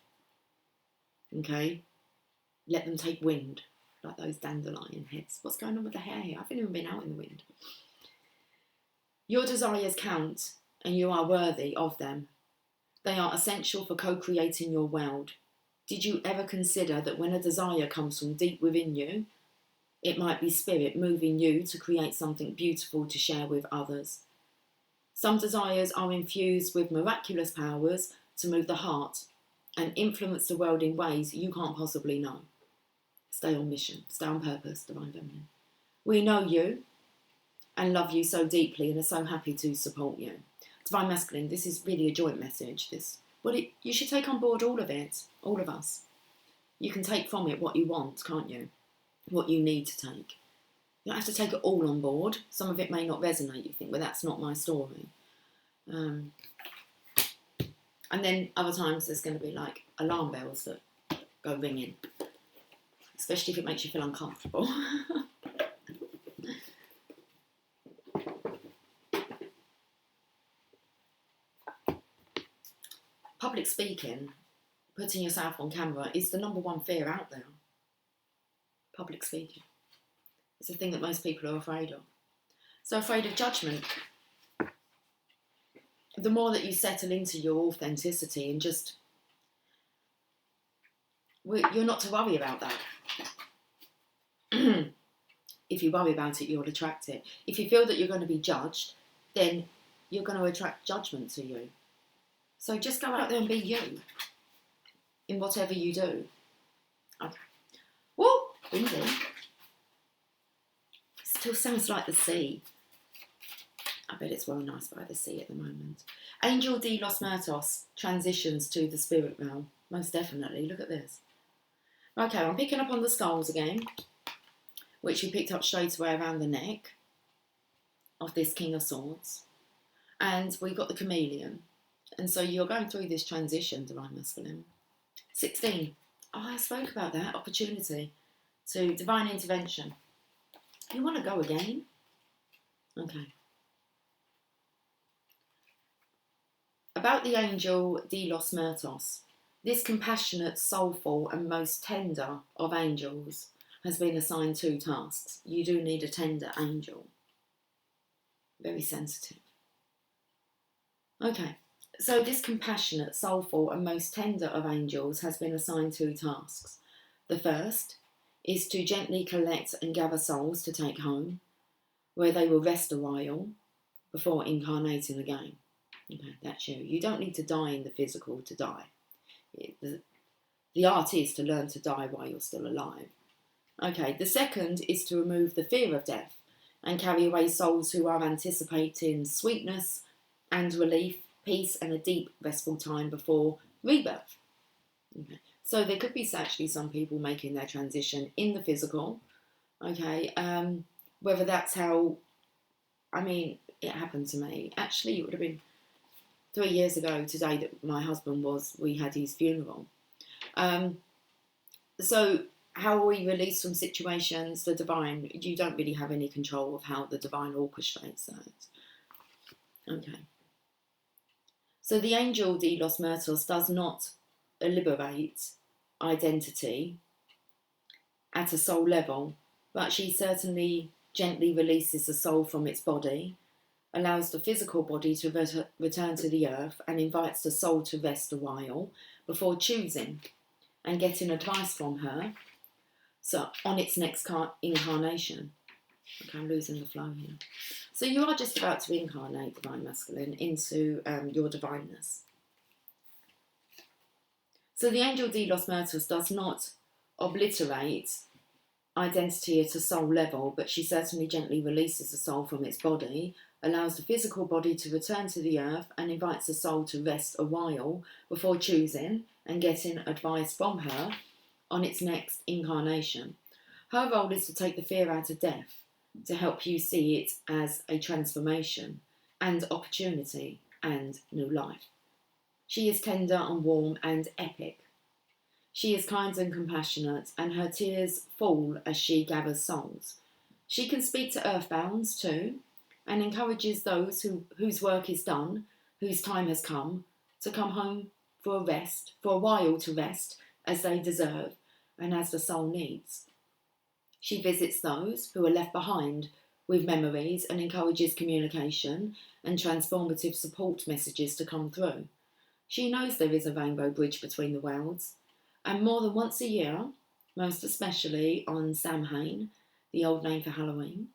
Okay? Let them take wind, like those dandelion heads. What's going on with the hair here? I haven't even been out in the wind. Your desires count, and you are worthy of them. They are essential for co-creating your world. Did you ever consider that when a desire comes from deep within you, it might be spirit moving you to create something beautiful to share with others? Some desires are infused with miraculous powers to move the heart and influence the world in ways you can't possibly know. Stay on mission, stay on purpose, Divine Feminine. We know you and love you so deeply and are so happy to support you. Divine Masculine, this is really a joint message. You should take on board all of it, all of us. You can take from it what you want, can't you? What you need to take. You don't have to take it all on board. Some of it may not resonate. You think, well, that's not my story. And then other times there's going to be like alarm bells that go ringing, especially if it makes you feel uncomfortable. Public speaking, putting yourself on camera, is the number one fear out there. Public speaking. It's a thing that most people are afraid of. So afraid of judgment. The more that you settle into your authenticity and just... You're not to worry about that. If you worry about it, you'll attract it. If you feel that you're going to be judged, then you're going to attract judgment to you. So just go out there and be you in whatever you do. Okay. Woo! Windy. Still sounds like the sea. I bet it's well nice by the sea at the moment. Angel de los Muertos transitions to the spirit realm. Most definitely. Look at this. Okay, I'm picking up on the skulls again, which we picked up straight away around the neck of this King of Swords. And we got the chameleon. And so you're going through this transition, Divine Masculine. 16. Oh, I spoke about that. Opportunity to divine intervention. You want to go again? Okay. About the angel de los Muertos. This compassionate, soulful and most tender of angels has been assigned 2 tasks. You do need a tender angel. Very sensitive. Okay. So this compassionate, soulful and most tender of angels has been assigned 2 tasks. The first is to gently collect and gather souls to take home, where they will rest a while before incarnating again. Okay, that's you. You don't need to die in the physical to die. The art is to learn to die while you're still alive. Okay, the second is to remove the fear of death and carry away souls who are anticipating sweetness and relief, peace and a deep restful time before rebirth. Okay. So there could be actually some people making their transition in the physical. Okay, whether that's how, it happened to me. Actually, it would have been 3 years ago today that my husband we had his funeral. So how are we released from situations? The divine, you don't really have any control of how the divine orchestrates that. Okay. So the angel de los Muertos does not liberate identity at a soul level, but she certainly gently releases the soul from its body allows the physical body to return to the earth and invites the soul to rest a while before choosing and getting advice from her on its next incarnation. Okay, I'm losing the flow here. So you are just about to incarnate, Divine Masculine, into your divineness. So the angel Delos Myrtus does not obliterate identity at a soul level, but she certainly gently releases the soul from its body, allows the physical body to return to the earth, and invites the soul to rest a while before choosing and getting advice from her on its next incarnation. Her role is to take the fear out of death, to help you see it as a transformation and opportunity and new life. She is tender and warm and epic. She is kind and compassionate, and her tears fall as she gathers souls. She can speak to earthbounds too, and encourages those whose work is done, whose time has come, to come home for a while to rest, as they deserve and as the soul needs. She visits those who are left behind with memories and encourages communication and transformative support messages to come through. She knows there is a rainbow bridge between the worlds, and more than once a year, most especially on Samhain, the old name for Halloween,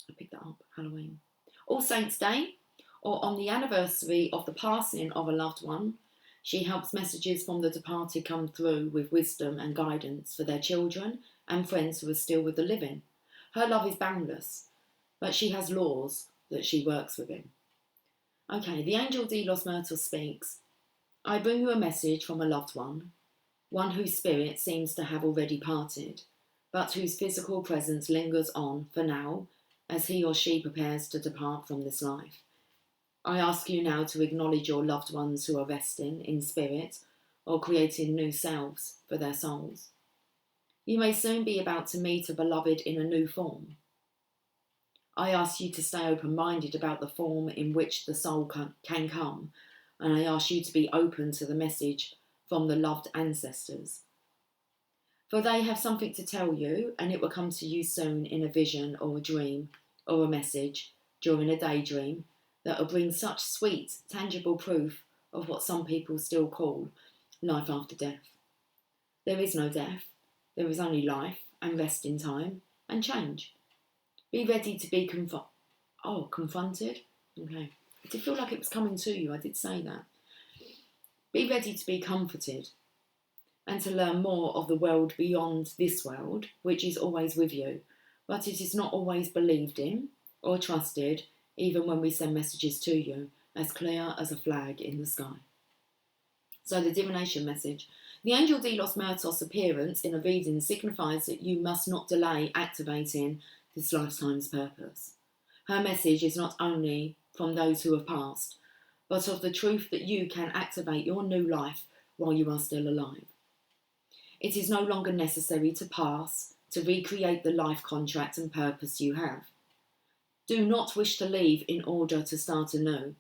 I picked that up, Halloween, All Saints' Day, or on the anniversary of the passing of a loved one, she helps messages from the departed come through with wisdom and guidance for their children and friends who are still with the living. Her love is boundless, but she has laws that she works within. Okay, the angel Delos Myrtus speaks. I bring you a message from a loved one whose spirit seems to have already parted, but whose physical presence lingers on for now as he or she prepares to depart from this life. I ask you now to acknowledge your loved ones who are resting in spirit or creating new selves for their souls. You may soon be about to meet a beloved in a new form. I ask you to stay open-minded about the form in which the soul can come, and I ask you to be open to the message from the loved ancestors. For they have something to tell you, and it will come to you soon in a vision or a dream or a message during a daydream that will bring such sweet, tangible proof of what some people still call life after death. There is no death, there is only life and rest in time and change. Be ready to be confronted? Okay. I did feel like it was coming to you, I did say that. Be ready to be comforted and to learn more of the world beyond this world, which is always with you, but it is not always believed in or trusted, even when we send messages to you, as clear as a flag in the sky. So the divination message. The angel Delos Myrtos' appearance in a reading signifies that you must not delay activating this lifetime's purpose. Her message is not only from those who have passed, but of the truth that you can activate your new life while you are still alive. It is no longer necessary to pass to recreate the life contract and purpose you have. Do not wish to leave in order to start anew.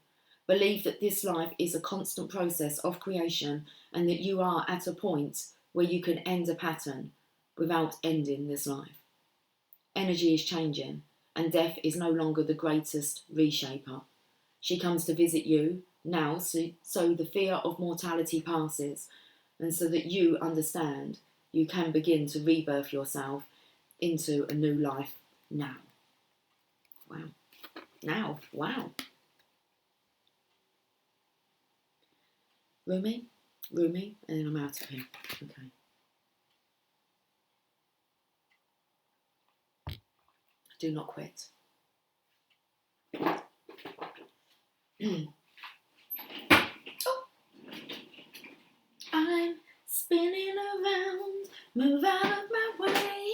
Believe that this life is a constant process of creation and that you are at a point where you can end a pattern without ending this life. Energy is changing and death is no longer the greatest reshaper. She comes to visit you now so the fear of mortality passes and so that you understand you can begin to rebirth yourself into a new life now. Wow. Now. Wow. Rumi, and then I'm out of here. Okay. Do not quit. Oh. I'm spinning around, move out of my way.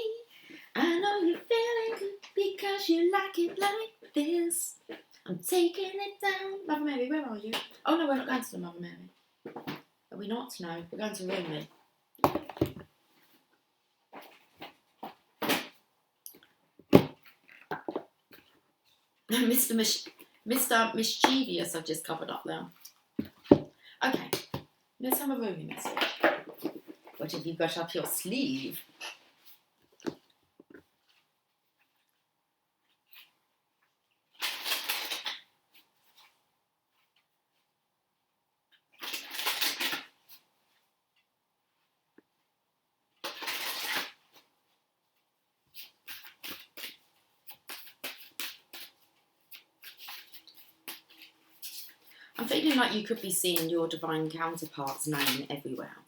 I know you're feeling good because you like it like this. I'm taking it down. Mother Mary, where are you? Oh no, we're not going to the Mother Mary. Are we not? No, we're going to Rumi. Mr. Mischievous, I've just covered up there. Okay, let's have a Rumi message. What have you got up your sleeve? I'm feeling like you could be seeing your divine counterpart's name everywhere.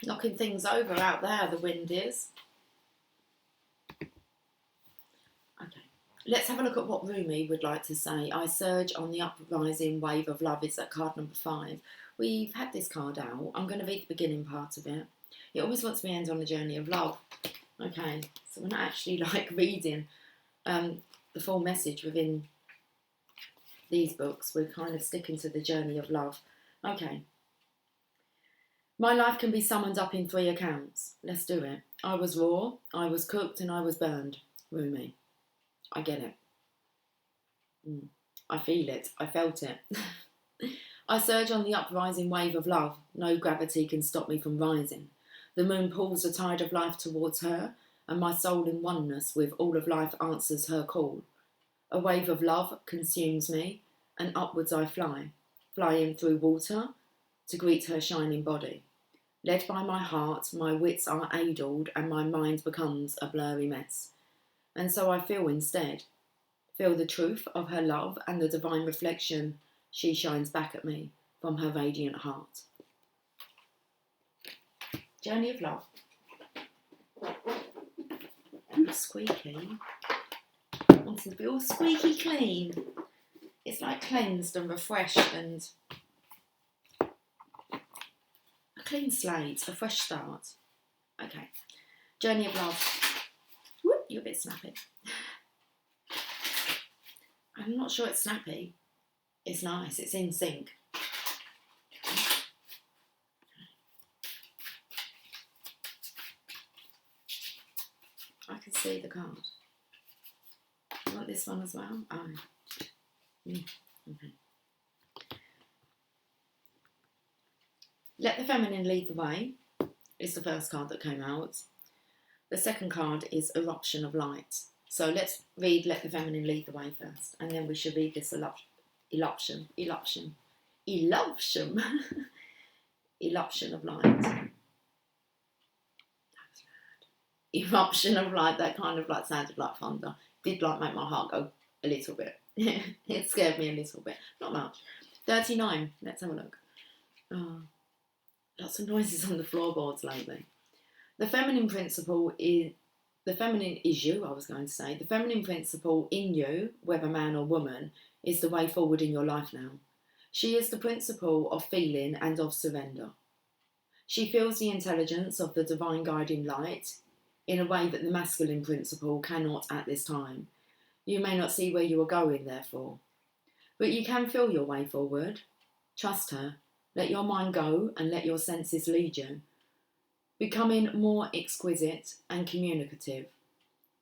Knocking things over out there, the wind is. Okay, let's have a look at what Rumi would like to say. I surge on the uprising wave of love is at card number 5. We've had this card out. I'm going to read the beginning part of it. It always wants me to end on the journey of love. Okay, so we're not actually like reading the full message within these books. We're kind of sticking to the journey of love. Okay. My life can be summoned up in 3 accounts. Let's do it. I was raw, I was cooked, and I was burned. Rumi. I get it. I feel it. I felt it. I surge on the uprising wave of love. No gravity can stop me from rising. The moon pulls the tide of life towards her, and my soul in oneness with all of life answers her call. A wave of love consumes me, and upwards I fly, flying through water to greet her shining body. Led by my heart, my wits are addled, and my mind becomes a blurry mess. And so I feel instead. Feel the truth of her love and the divine reflection she shines back at me from her radiant heart. Journey of love. Ooh, squeaky. Wanting to be all squeaky clean. It's like cleansed and refreshed and a clean slate, a fresh start. Okay. Journey of love. Whoop, you're a bit snappy. I'm not sure it's snappy. It's nice. It's in sync. I can see the card. You want this one as well? Oh. Okay. Let the feminine lead the way is the first card that came out. The second card is eruption of light. So let's read Let the Feminine Lead the Way first, and then we should read this eruption of light. Eruption of light, that kind of like sounded like thunder. Did like make my heart go a little bit. It scared me a little bit. Not much. 39, let's have a look. Lots of noises on the floorboards lately. The feminine principle is... The feminine is you, I was going to say. The feminine principle in you, whether man or woman, is the way forward in your life now. She is the principle of feeling and of surrender. She feels the intelligence of the divine guiding light in a way that the masculine principle cannot at this time. You may not see where you are going, therefore. But you can feel your way forward. Trust her. Let your mind go and let your senses lead you. Becoming more exquisite and communicative.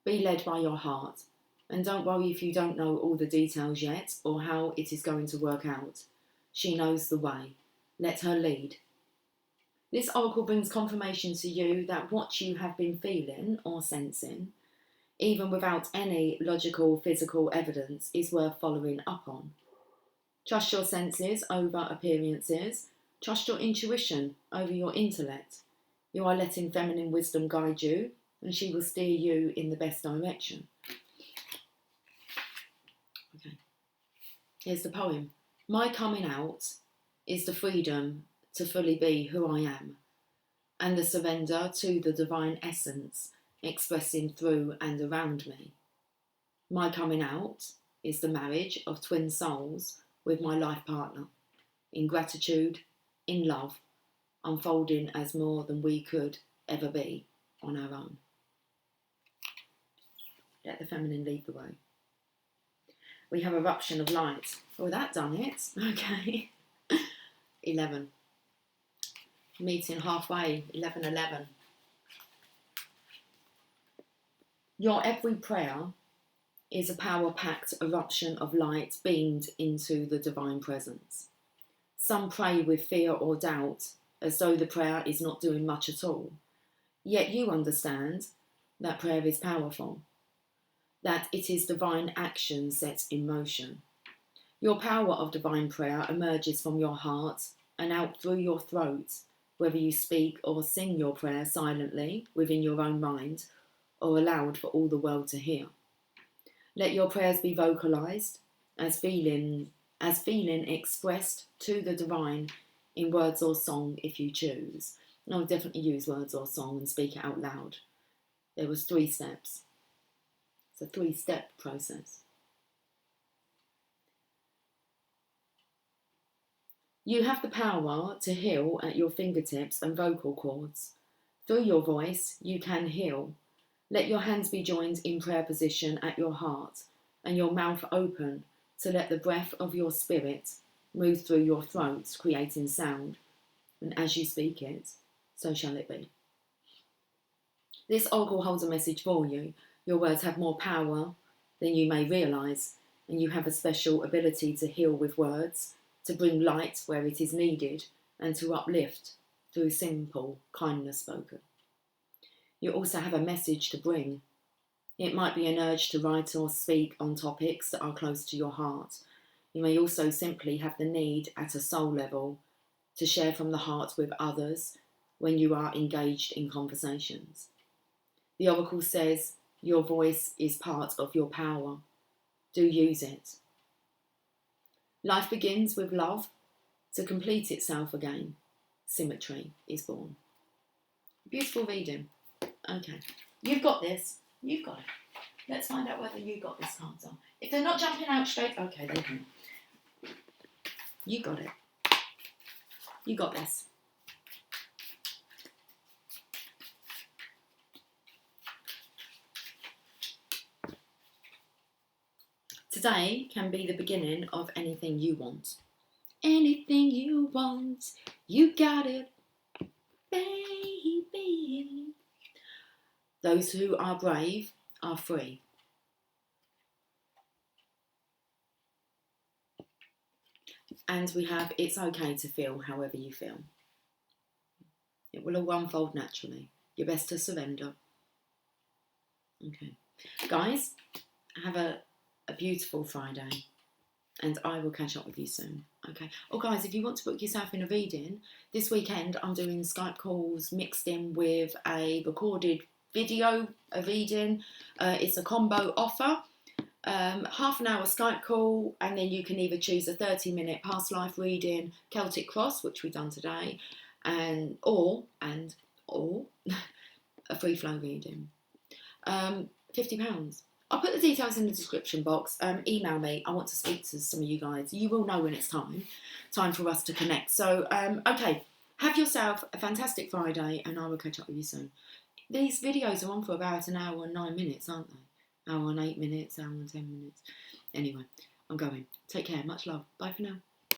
Be led by your heart. And don't worry if you don't know all the details yet or how it is going to work out. She knows the way. Let her lead. This oracle brings confirmation to you that what you have been feeling or sensing, even without any logical physical evidence, is worth following up on. Trust your senses over appearances. Trust your intuition over your intellect. You are letting feminine wisdom guide you, and she will steer you in the best direction. Okay. Here's the poem. My coming out is the freedom to fully be who I am, and the surrender to the divine essence expressing through and around me. My coming out is the marriage of twin souls with my life partner, in gratitude, in love, unfolding as more than we could ever be on our own. Let the feminine lead the way. We have eruption of light. Oh, that done it. Okay. 11. Meeting halfway. 11:11. Your every prayer is a power-packed eruption of light beamed into the divine presence. Some pray with fear or doubt, as though the prayer is not doing much at all. Yet you understand that prayer is powerful, that it is divine action set in motion. Your power of divine prayer emerges from your heart and out through your throat, whether you speak or sing your prayer silently within your own mind or aloud for all the world to hear. Let your prayers be vocalized as feeling expressed to the divine in words or song if you choose. And I'll definitely use words or song and speak it out loud. There was 3 steps. It's a 3-step process. You have the power to heal at your fingertips and vocal cords. Through your voice, you can heal. Let your hands be joined in prayer position at your heart and your mouth open to let the breath of your spirit move through your throat, creating sound. And as you speak it, so shall it be. This oracle holds a message for you. Your words have more power than you may realise, and you have a special ability to heal with words, to bring light where it is needed, and to uplift through simple kindness spoken. You also have a message to bring. It might be an urge to write or speak on topics that are close to your heart. You may also simply have the need at a soul level to share from the heart with others when you are engaged in conversations. The oracle says your voice is part of your power. Do use it. Life begins with love to complete itself again. Symmetry is born. Beautiful reading. Okay, you've got this. You've got it. Let's find out whether you got this cards on. If they're not jumping out straight, okay, they can. You got it. You got this. Today can be the beginning of anything you want. Anything you want, you got it, baby. Those who are brave are free. And we have, it's okay to feel however you feel. It will all unfold naturally. You're best to surrender. Okay. Guys, have a beautiful Friday. And I will catch up with you soon. Okay. Oh, guys, if you want to book yourself in a reading, this weekend I'm doing Skype calls mixed in with a recorded video, a reading. It's a combo offer. Half an hour Skype call, and then you can either choose a 30-minute past life reading, Celtic cross, which we've done today, or a free flow reading. £50. I'll put the details in the description box. Email me. I want to speak to some of you guys. You will know when it's time for us to connect. So, okay, have yourself a fantastic Friday, and I will catch up with you soon. These videos are on for about an hour and 9 minutes, aren't they? Hour and 8 minutes, hour and 10 minutes. Anyway, I'm going. Take care. Much love. Bye for now.